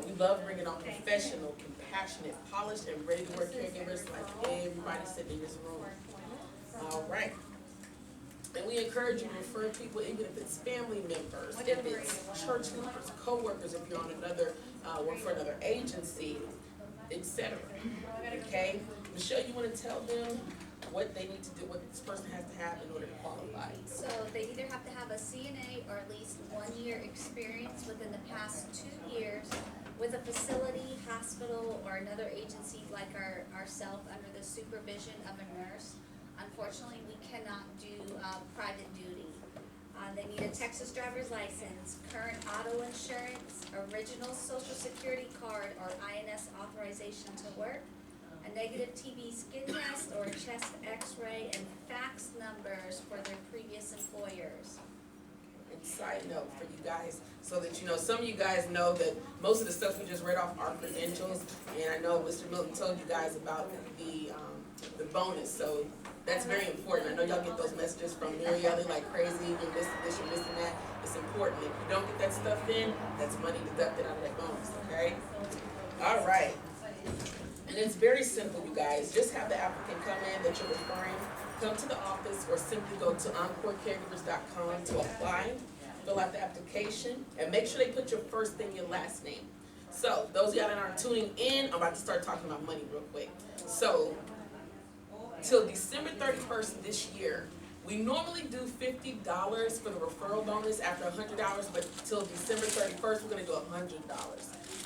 We love bringing on professional, compassionate, polished, and ready to work caregivers like everybody sitting in this room. All right. And we encourage you to refer people, even if it's family members, if it's church members, co-workers, if you're on another, work for another agency, etc. Okay? Michelle, you want to tell them what they need to do, what this person has to have in order to qualify? So they either have to have a CNA or at least 1 year experience within the past 2 years with a facility, hospital, or another agency like ourselves under the supervision of a nurse. Unfortunately, we cannot do private duty. They need a Texas driver's license, current auto insurance, original social security card or INS authorization to work, a negative TB skin test or a chest x-ray, and fax numbers for their previous employers. And side note for you guys, so that you know, some of you guys know that most of the stuff we just read off are credentials, and I know Mr. Milton told you guys about the bonus, so that's very important. I know y'all get those messages from Marielle, they like crazy, you're missing this, you're missing that. It's important. If you don't get that stuff in, that's money deducted out of that bonus, okay? All right. And it's very simple, you guys. Just have the applicant come in that you're referring, come to the office, or simply go to EncoreCaregivers.com to apply, fill out the application, and make sure they put your first name, your last name. So, those of y'all that aren't tuning in, I'm about to start talking about money real quick. So, till December 31st this year, we normally do $50 for the referral bonus after 100 hours, but till December 31st, we're gonna do $100.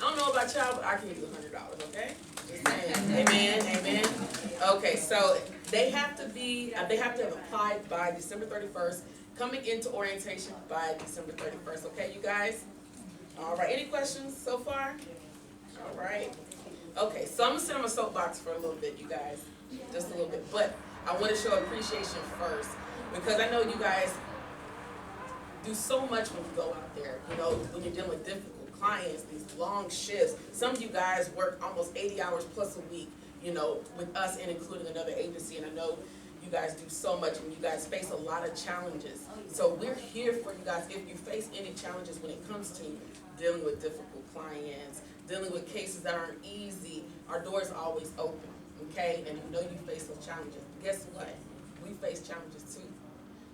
I don't know about y'all, but I can give you $100, okay? Just saying. Amen, amen. Okay, so they have to have applied by December 31st, coming into orientation by December 31st, okay, you guys? All right, any questions so far? All right. Okay, so I'm gonna sit on my soapbox for a little bit, you guys. Just a little bit, but I want to show appreciation first, because I know you guys do so much when you go out there, you know, when you're dealing with difficult clients, these long shifts. Some of you guys work almost 80 hours plus a week, you know, with us and including another agency, and I know you guys do so much and you guys face a lot of challenges. So we're here for you guys if you face any challenges when it comes to dealing with difficult clients, dealing with cases that aren't easy, our door's always open, okay? And we know you face those challenges. Guess what? We face challenges too.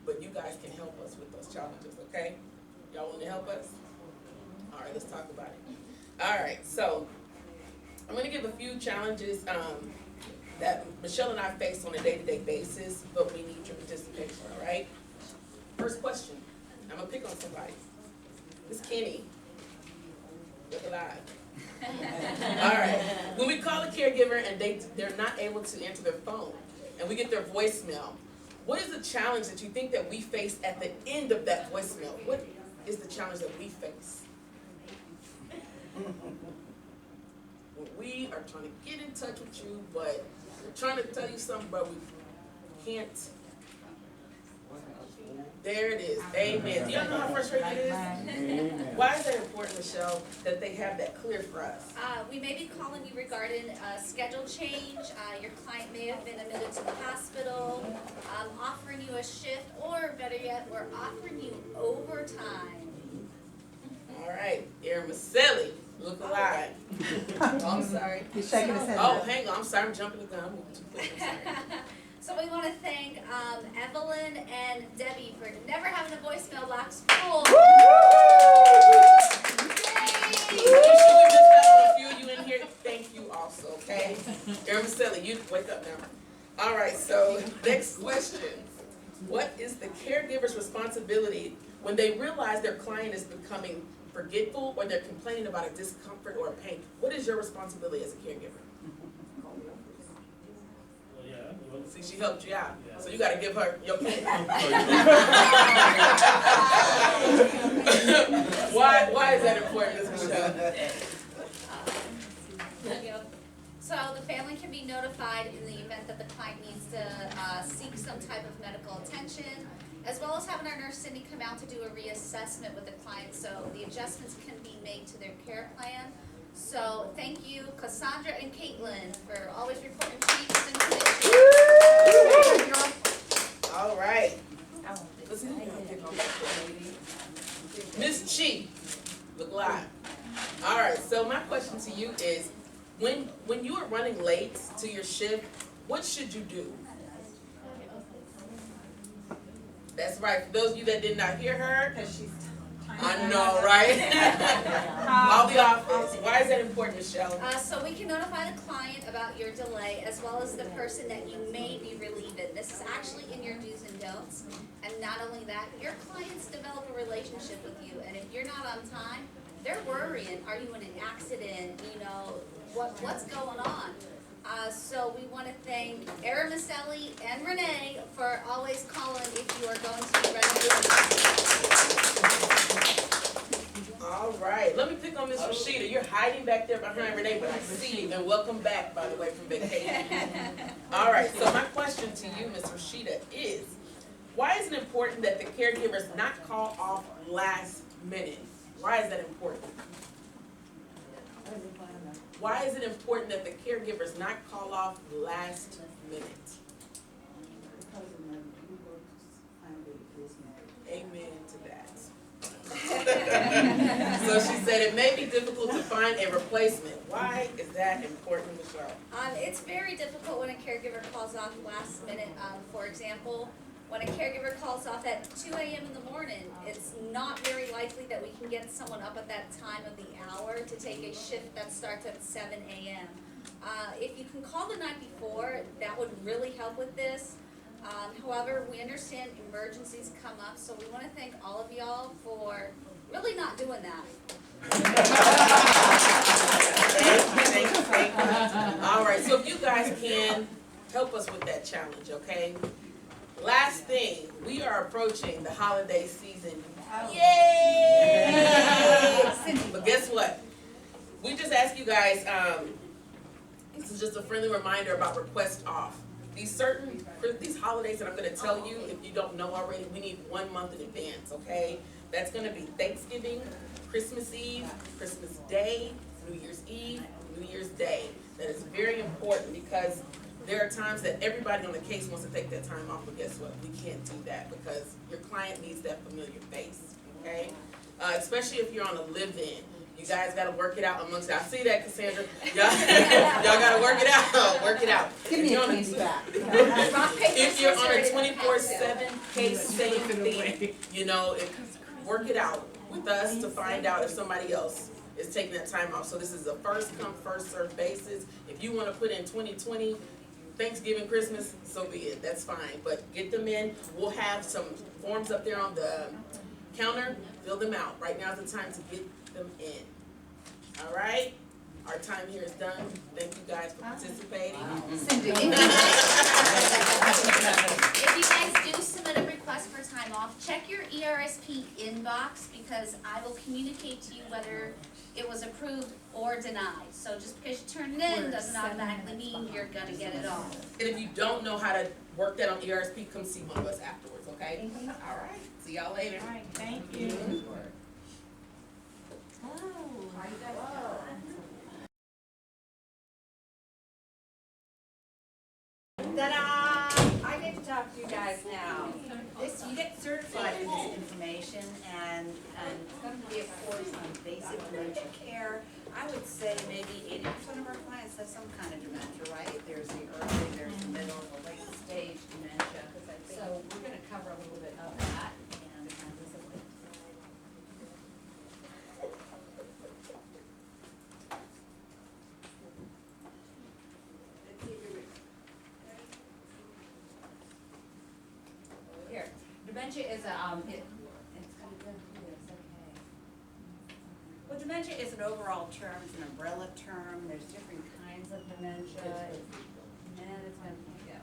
But you guys can help us with those challenges, okay? Y'all want to help us? All right, let's talk about it. All right, so I'm going to give a few challenges that Michelle and I face on a day-to-day basis, but we need your participation, all right? First question. I'm going to pick on somebody. Miss Kenny. Look alive. All right. When we call a caregiver and they're not able to answer their phone, and we get their voicemail, what is the challenge that you think that we face at the end of that voicemail? What is the challenge that we face? When we are trying to get in touch with you, but we're trying to tell you something, but we can't. There it is. Amen. Do y'all know how frustrating it is? Amen. Why is that important, Michelle, that they have that clear for us? We may be calling you regarding a schedule change. Your client may have been admitted to the hospital, offering you a shift, or better yet, we're offering you overtime. All right, Aaron Maselli, look alive. Oh, I'm sorry. He's shaking his head. Oh, hang on, I'm sorry, I'm jumping the gun. I'm moving too quick. I'm sorry. So we want to thank Evelyn and Debbie for never having a voicemail box full. Make sure we just have a few of you in here. Thank you also, okay? Aaron Maselli, you wake up now. All right, so next question. What is the caregiver's responsibility when they realize their client is becoming forgetful or they're complaining about a discomfort or a pain? What is your responsibility as a caregiver? See, she helped you out, so you got to give her your cake. Why is that important, Ms. Michelle? So the family can be notified in the event that the client needs to seek some type of medical attention, as well as having our nurse Cindy come out to do a reassessment with the client so the adjustments can be made to their care plan. So thank you, Cassandra and Caitlin, for always reporting changes and conditions. All right. Miss Chi, look live. All right, so my question to you is, when you are running late to your shift, what should you do? That's right, for those of you that did not hear her, I know, right? All the office. Why is that important, Michelle? So we can notify the client about your delay as well as the person that you may be relieving. This is actually in your do's and don'ts. And not only that, your clients develop a relationship with you. And if you're not on time, they're worrying. Are you in an accident? You know, what's going on? So we want to thank Erin Maselli and Renee for always calling if you are going to be ready. All right, let me pick on Miss Rashida. You're hiding back there behind Renee, but I see you. And welcome back, by the way, from vacation. All right, so my question to you, Miss Rashida, is why is it important that the caregivers not call off last minute? Why is that important? Why is it important that the caregivers not call off last minute? Amen to that. So she said it may be difficult to find a replacement. Why is that important, Michelle? It's very difficult when a caregiver calls off last minute. For example, when a caregiver calls off at 2 a.m. in the morning, it's not very likely that we can get someone up at that time of the hour to take a shift that starts at 7 a.m. If you can call the night before, that would really help with this. However, we understand emergencies come up, so we want to thank all of y'all for really not doing that. Thank you. All right, so if you guys can help us with that challenge, okay? Last thing, we are approaching the holiday season. Yay! But guess what? We just asked you guys, this is just a friendly reminder about request off. For these holidays that I'm going to tell you, if you don't know already, we need 1 month in advance, okay? That's going to be Thanksgiving, Christmas Eve, Christmas Day, New Year's Eve, New Year's Day. That is very important because there are times that everybody on the case wants to take that time off, but guess what? We can't do that because your client needs that familiar face, okay? Especially if you're on a live-in. You guys gotta work it out amongst, I see that, Cassandra. Y'all gotta work it out, work it out. Give me a If candy back. if you're on a 24/7 case same thing, you know, work it out with us to find out if somebody else is taking that time off. So this is a first come, first served basis. If you wanna put in 2020, Thanksgiving, Christmas, so be it, that's fine. But get them in, we'll have some forms up there on the counter, fill them out. Right now is the time to get them in. All right? Our time here is done. Thank you guys for participating. Cindy, If you guys do submit a request for time off, check your ERSP inbox because I will communicate to you whether it was approved or denied. So just because you turn it in doesn't automatically mean you're gonna get it all. And if you don't know how to work that on ERSP, come see one of us afterwards, okay? All right, see y'all later. All right, thank you. Ta-da! I get to talk to you guys now. This, you get certified in this information, and it's going to be a course on basic dementia care. I would say maybe 80% of our clients have some kind of dementia, right? There's the early, there's the middle, the late stage dementia. So we're going to cover a little bit of that, and this is here. Dementia is a, it's kind of good to do this, okay. Well, dementia is an overall term, it's an umbrella term, there's different kinds of dementia, and it's gonna go, yeah.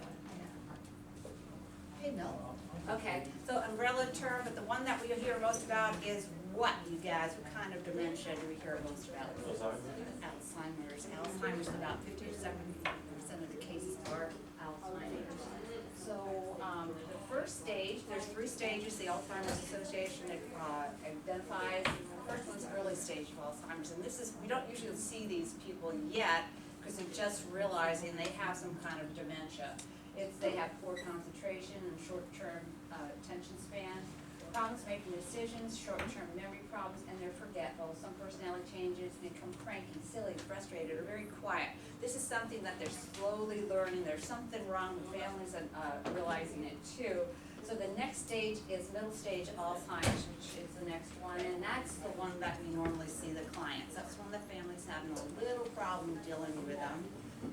Hey, no. Okay, so umbrella term, but the one that we hear most about is what, you guys, what kind of dementia do we hear most about? Alzheimer's. Alzheimer's, about 50 to 70% of the cases are Alzheimer's. So, the first stage, there's 3 stages the Alzheimer's Association identifies. The first one's early stage of Alzheimer's, and this is, we don't usually see these people yet, because they're just realizing they have some kind of dementia. They have poor concentration and short-term attention span, problems making decisions, short-term memory problems, and they're forgetful. Some personality changes, become cranky, silly, frustrated, or very quiet. This is something that they're slowly learning. There's something wrong with families and realizing it too. So the next stage is middle stage Alzheimer's, which is the next one, and that's the one that we normally see the clients. That's when the family's having a little problem dealing with them.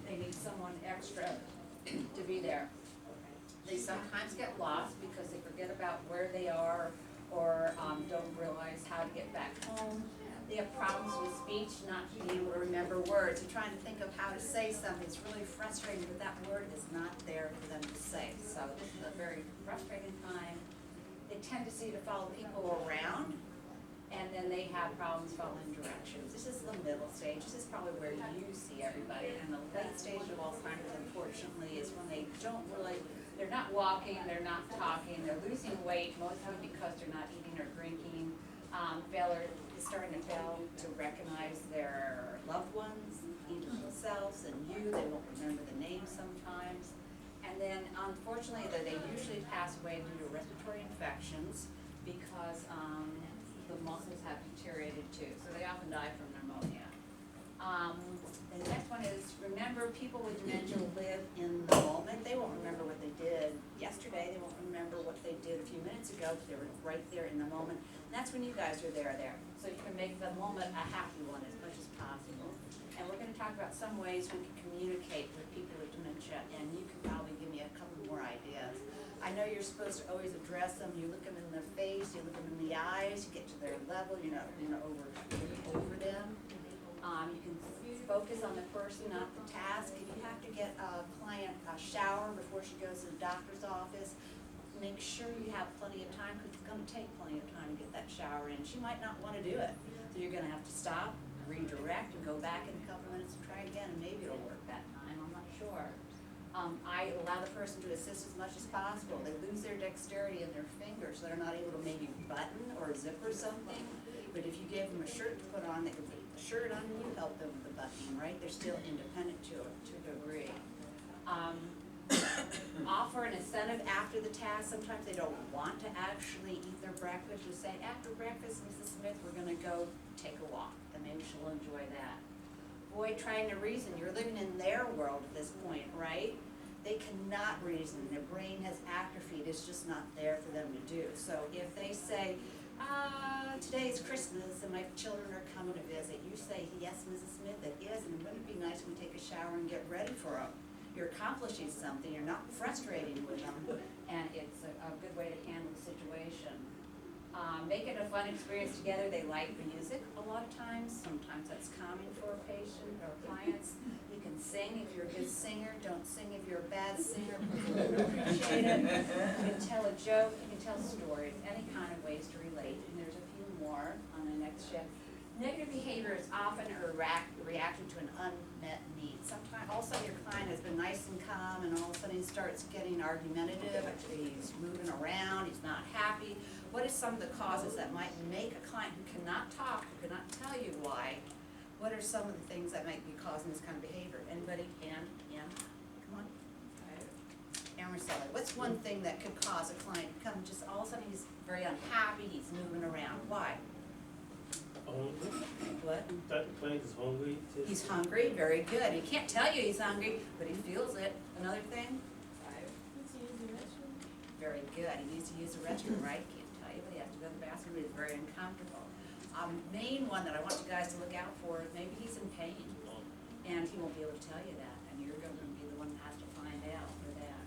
They need someone extra to be there. They sometimes get lost because they forget about where they are or don't realize how to get back home. They have problems with speech, not being able to remember words. They're trying to think of how to say something. It's really frustrating, but that word is not there for them to say. So this is a very frustrating time. They tend to follow people around, and then they have problems following directions. This is the middle stage. This is probably where you see everybody. And the late stage of Alzheimer's, unfortunately, is when they don't really, they're not walking, they're not talking, they're losing weight, mostly because they're not eating or drinking. Failure is starting to fail to recognize their loved ones, even themselves and you. They won't remember the names sometimes. And then, unfortunately, they usually pass away due to respiratory infections because the muscles have deteriorated too, so they often die from pneumonia. The next one is, remember, people with dementia live in the moment. They won't remember what they did yesterday. They won't remember what they did a few minutes ago, but they were right there in the moment. And that's when you guys are there. So you can make the moment a happy one as much as possible. And we're going to talk about some ways we can communicate with people with dementia, and you can probably give me a couple more ideas. I know you're supposed to always address them. You look them in the face, you look them in the eyes, you get to their level, you're not over them. You can focus on the person, not the task. If you have to get a client a shower before she goes to the doctor's office, make sure you have plenty of time, because it's going to take plenty of time to get that shower in. She might not want to do it, so you're going to have to stop, redirect, and go back in a couple minutes and try again, and maybe it'll work that time. I'm not sure. I allow the person to assist as much as possible. They lose their dexterity in their fingers, so they're not able to maybe button or zipper something. But if you gave them a shirt to put on, they could put the shirt on and you help them with the buttoning, right? They're still independent to a degree. offer an incentive after the task. Sometimes they don't want to actually eat their breakfast. You say, after breakfast, Mrs. Smith, we're gonna go take a walk, and maybe she'll enjoy that. Avoid trying to reason. You're living in their world at this point, right? They cannot reason. Their brain has atrophied. It's just not there for them to do. So if they say, today's Christmas and my children are coming to visit, you say, yes, Mrs. Smith, it is, and wouldn't it be nice if we take a shower and get ready for them? You're accomplishing something, you're not frustrating with them, and it's a good way to handle the situation. Make it a fun experience together. They like music a lot of times. Sometimes that's calming for a patient or clients. You can sing if you're a good singer. Don't sing if you're a bad singer. People don't appreciate it. You can tell a joke. You can tell stories. Any kind of ways to relate. And there's a few more on the next shift. Negative behavior is often a reaction to an unmet need. Sometimes also your client has been nice and calm, and all of a sudden he starts getting argumentative. He's moving around. He's not happy. What are some of the causes that might make a client who cannot talk, who cannot tell you why? What are some of the things that might be causing this kind of behavior? Anybody? Ann? Come on. Ann Marcella, what's one thing that could cause a client to come just all of a sudden he's very unhappy, he's moving around? Why? Hungry? What? That the client is hungry. He's hungry, very good. He can't tell you he's hungry, but he feels it. Another thing? Very good. He needs to use the restroom, right? Can't tell you, but he has to go to the bathroom. He's very uncomfortable. Main one that I want you guys to look out for is maybe he's in pain, and he won't be able to tell you that, and you're going to be the one that has to find out for that.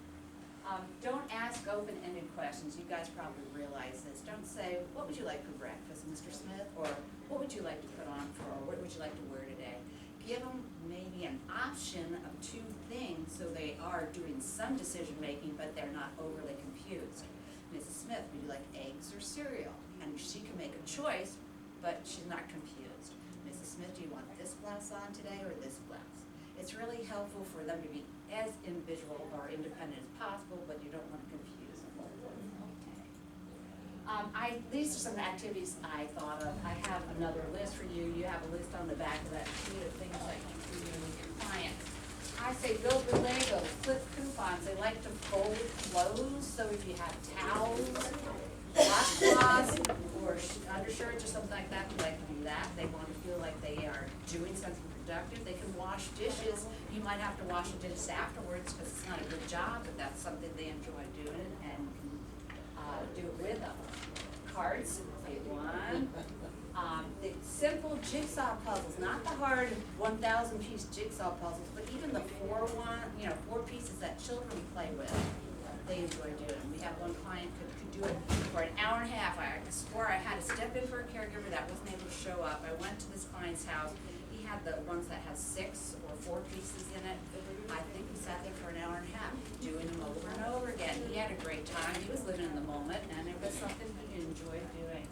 Don't ask open-ended questions. You guys probably realize this. Don't say, what would you like for breakfast, Mr. Smith? Or what would you like to put on for, or what would you like to wear today? Give them maybe an option of two things so they are doing some decision-making, but they're not overly confused. Mrs. Smith, would you like eggs or cereal? And she can make a choice, but she's not confused. Mrs. Smith, do you want this blouse on today or this blouse? It's really helpful for them to be as individual or independent as possible, but you don't want to confuse them. These are some activities I thought of. I have another list for you. You have a list on the back of that sheet of things like you can do with your clients. I say build with Legos, flip coupons. They like to fold clothes, so if you have towels, washcloths, or undershirts or something like that, they like to do that. They want to feel like they are doing something productive. They can wash dishes. You might have to wash the dishes afterwards because it's not a good job, but that's something they enjoy doing and can do it with them. Cards, big one. The simple jigsaw puzzles, not the hard 1,000-piece jigsaw puzzles, but even the four pieces that children play with, they enjoy doing. We have one client could do it for an hour and a half. I swore I had to step in for a caregiver that wasn't able to show up. I went to this client's house. He had the ones that had 6 or 4 pieces in it. I think we sat there for an hour and a half, doing them over and over again. He had a great time. He was living in the moment, and it was something he enjoyed doing.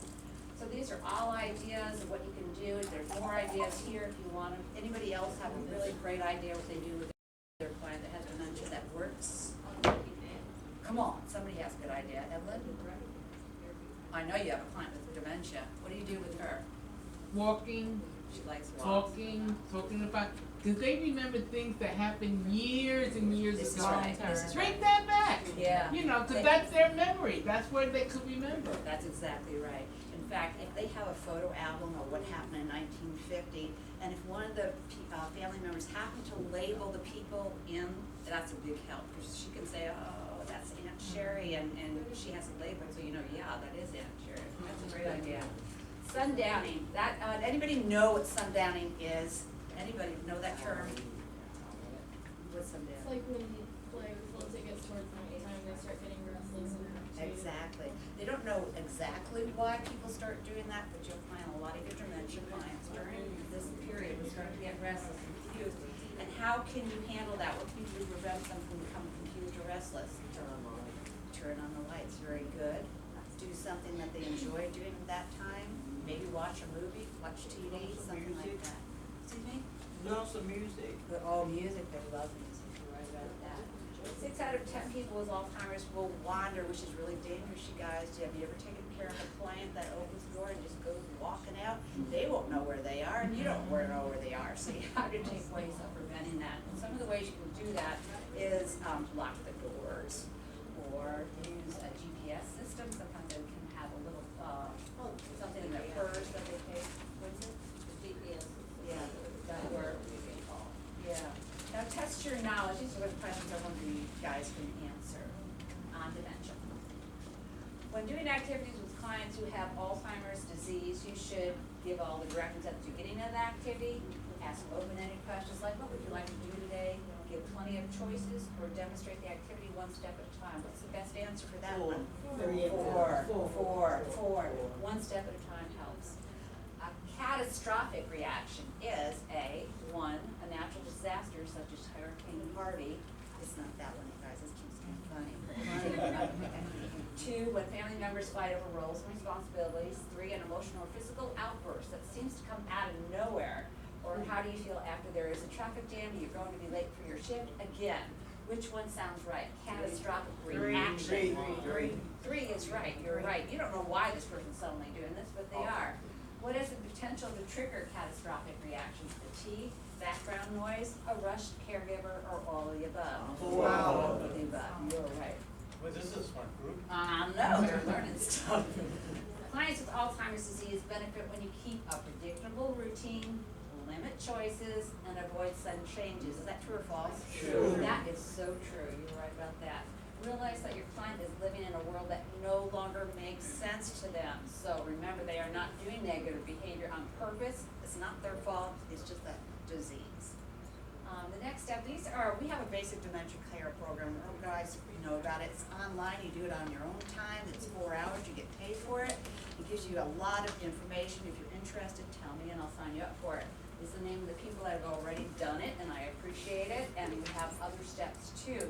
So these are all ideas of what you can do. There's more ideas here if you want them. Anybody else have a really great idea what they do with their client that has dementia that works? Come on, somebody has a good idea. Evelyn? I know you have a client with dementia. What do you do with her? Walking, She likes walks. talking about, because they remember things that happened years and years This is ago. right, this is Bring right. that back. Yeah. You know, because They- that's their memory. That's where they could remember. That's exactly right. In fact, if they have a photo album of what happened in 1950, and if one of the family members happen to label the people in, that's a big help. Because she can say, oh, that's Aunt Sherry, and she has a label, so you know, yeah, that is Aunt Sherry. That's a great idea. Sundowning. Anybody know what sundowning is? Anybody know that term? What's It's sundowning? like when you play with little tickets towards nighttime, they start getting restless and agitated. Exactly. They don't know exactly why people start doing that, but you'll find a lot of your dementia clients during this period will start to get restless and confused. And how can you handle that? What can you do to prevent them from becoming confused or restless? Turn on the lights. Very good. Do something that they enjoy doing at that time. Maybe watch a movie, watch TV, something like that. Excuse me? Learn some music. Oh, music, they love music, you're right about that. 6 out of 10 people with Alzheimer's will wander, which is really dangerous, you guys. Have you ever taken care of a client that opens the door and just goes walking out? They won't know where they are, and you don't know where they are, so you have to take ways of preventing that. And some of the ways you can do that is lock the door, cars, or use a GPS system. Sometimes they can have a little, something in their purse that they take. What's it? GPS. Yeah, that work. Yeah. Now test your knowledge. These are the questions I wonder you guys can answer on dementia. When doing activities with clients who have Alzheimer's disease, you should give all the directions at the beginning of the activity. Ask open-ended questions like, what would you like to do today? Give plenty of choices, or demonstrate the activity one step at a time. What's the best answer for that one? Four. One step at a time helps. A catastrophic reaction is one, a natural disaster such as Hurricane Harvey. It's not that one, you guys, it's just kind of funny. Two, when family members fight over roles and responsibilities. Three, an emotional or physical outburst that seems to come out of nowhere. Or how do you feel after there is a traffic jam, you're going to be late for your shift? Again, which one sounds right? Catastrophic reaction. Three is right, you're right. You don't know why this person's suddenly doing this, but they are. What is the potential to trigger catastrophic reactions? Fatigue, background noise, a rushed caregiver, or all of the above? All of the above, you're right. Well, this is a smart group. No, they're learning stuff. Clients with Alzheimer's disease benefit when you keep a predictable routine, limit choices, and avoid sudden changes. Is that true or false? True. That is so true. You're right about that. Realize that your client is living in a world that no longer makes sense to them. So remember, they are not doing negative behavior on purpose. It's not their fault. It's just a disease. The next step, we have a basic dementia care program. You guys know about it. It's online. You do it on your own time. It's 4 hours. You get paid for it. It gives you a lot of information. If you're interested, tell me and I'll sign you up for it. It's the name of the people that have already done it, and I appreciate it. And we have other steps too.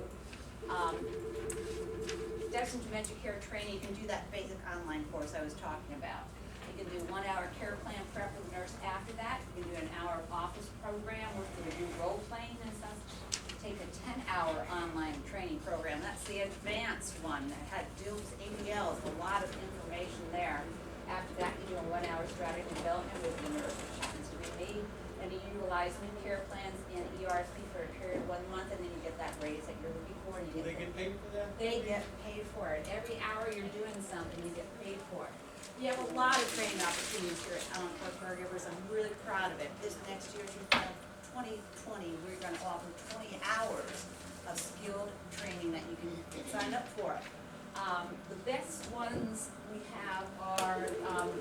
Steps in dementia care training. You can do that basic online course I was talking about. You can do 1 hour care plan prep with a nurse after that. You can do an hour office program where you do role playing and stuff. Take a 10-hour online training program. That's the advanced one that had DILs, ADLs, a lot of information there. After that, you do a 1 hour strategy development with the nurse, which happens to be me. And you utilize new care plans in ERC for a period of 1 month, and then you get that raise that you're looking for. And you Do they get paid for that? They get paid for it. Every hour you're doing something, you get paid for it. You have a lot of training opportunities here at Encore Caregivers. I'm really proud of it. This next year, 2020, we're going to offer 20 hours of skilled training that you can sign up for. The best ones we have are,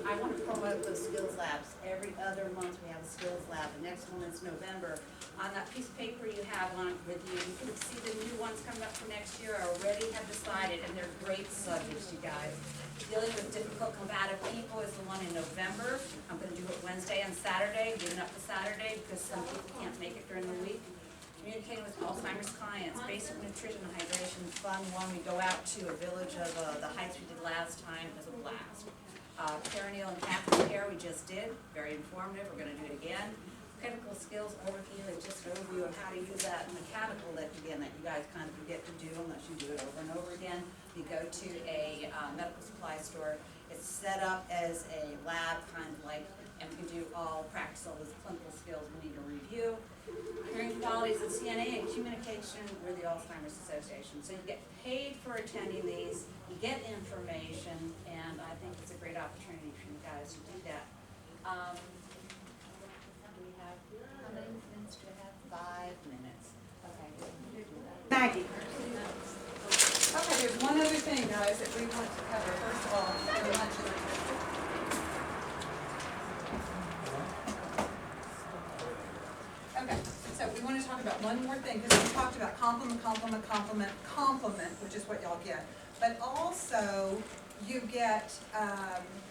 I want to promote those skills labs. Every other month we have a skills lab. The next one is November. On that piece of paper you have on with you, you can see the new ones coming up for next year. I already have decided, and they're great subjects, you guys. Dealing with difficult, combative people is the one in November. I'm going to do it Wednesday and Saturday, giving up the Saturday because some people can't make it during the week. Communicating with Alzheimer's clients, basic nutrition and hydration, fun one. We go out to a village of the heights we did last time. It was a blast. Perineal and catheter care we just did, very informative. We're going to do it again. Clinical skills overview is just an overview of how to use that mechanical lift again that you guys kind of forget to do unless you do it over and over again. You go to a medical supply store. It's set up as a lab kind of like, and we can do all practice all those clinical skills we need to review. Hearing qualities of CNA and communication with the Alzheimer's Association. So you get paid for attending these, you get information, and I think it's a great opportunity for you guys to do that. Do we have, how many minutes do we have? 5 minutes. Okay. Maggie. Okay, there's one other thing, guys, that we want to cover. First of all, your lunch is okay, so we want to talk about one more thing, because we talked about compliment, which is what y'all get. But also, you get,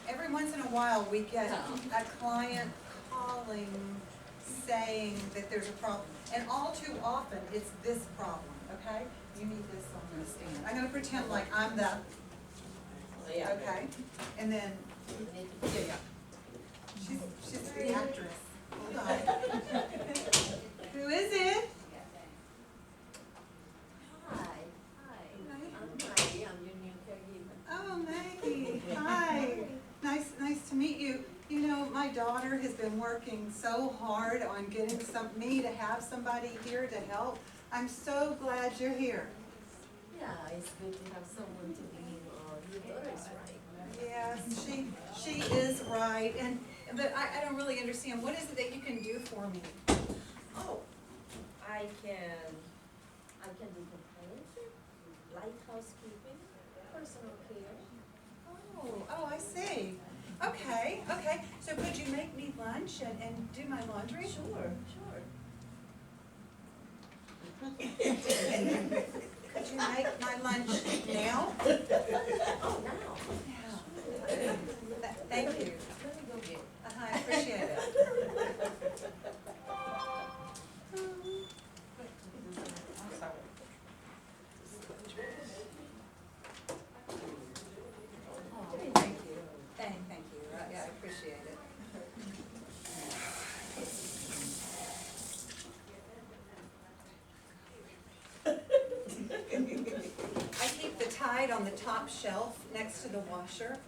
every once in a while, we get a client calling, saying that there's a problem. And all too often, it's this problem, okay? You need this, so I'm gonna stand. I'm gonna pretend like I'm the, okay? And then, yeah. She's the actress. Hold on. Who is it? Hi, I'm Maggie, I'm your new caregiver. Oh, Maggie, hi. Nice to meet you. You know, my daughter has been working so hard on getting me to have somebody here to help. I'm so glad you're here. Yeah, Yeah, it's good to have someone to be, your daughter is right. Yes, she is right, but I don't really understand, what is it that you can do for me? Oh, I can do companionship, light housekeeping, personal care. Oh, I see. Okay, so could you make me lunch and do my laundry? Sure. Could you make my lunch now? Oh, now. Yeah. Thank you. Let me go get it. I appreciate it. Thank you. Thank you. Yeah, I appreciate it. I keep the Tide on the top shelf next to the washer.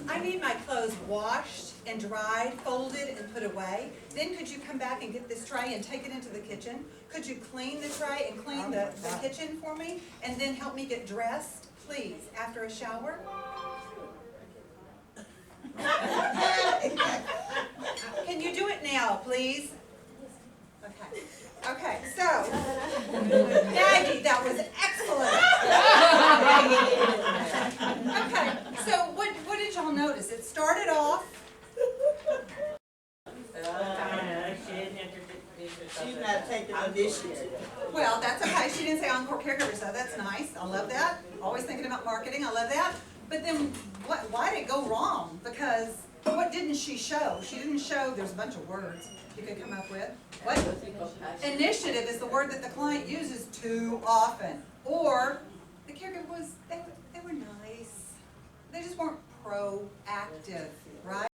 I need my clothes washed and dried, folded and put away. Then could you come back and get this tray and take it into the kitchen? Could you clean the tray and clean the kitchen for me? And then help me get dressed, please, after a shower? Can you do it now, please? Okay, so, Maggie, that was excellent. Okay, so what did y'all notice? It started off, She's not taking initiative. well, that's okay, she didn't say Encore Caregivers, so that's nice, I love that. Always thinking about marketing, I love that. But then, why did it go wrong? Because, what didn't she show? She didn't show, there's a bunch of words you could come up with. What? Initiative is the word that the client uses too often. Or, the caregiver was, they were nice. They just weren't proactive, right?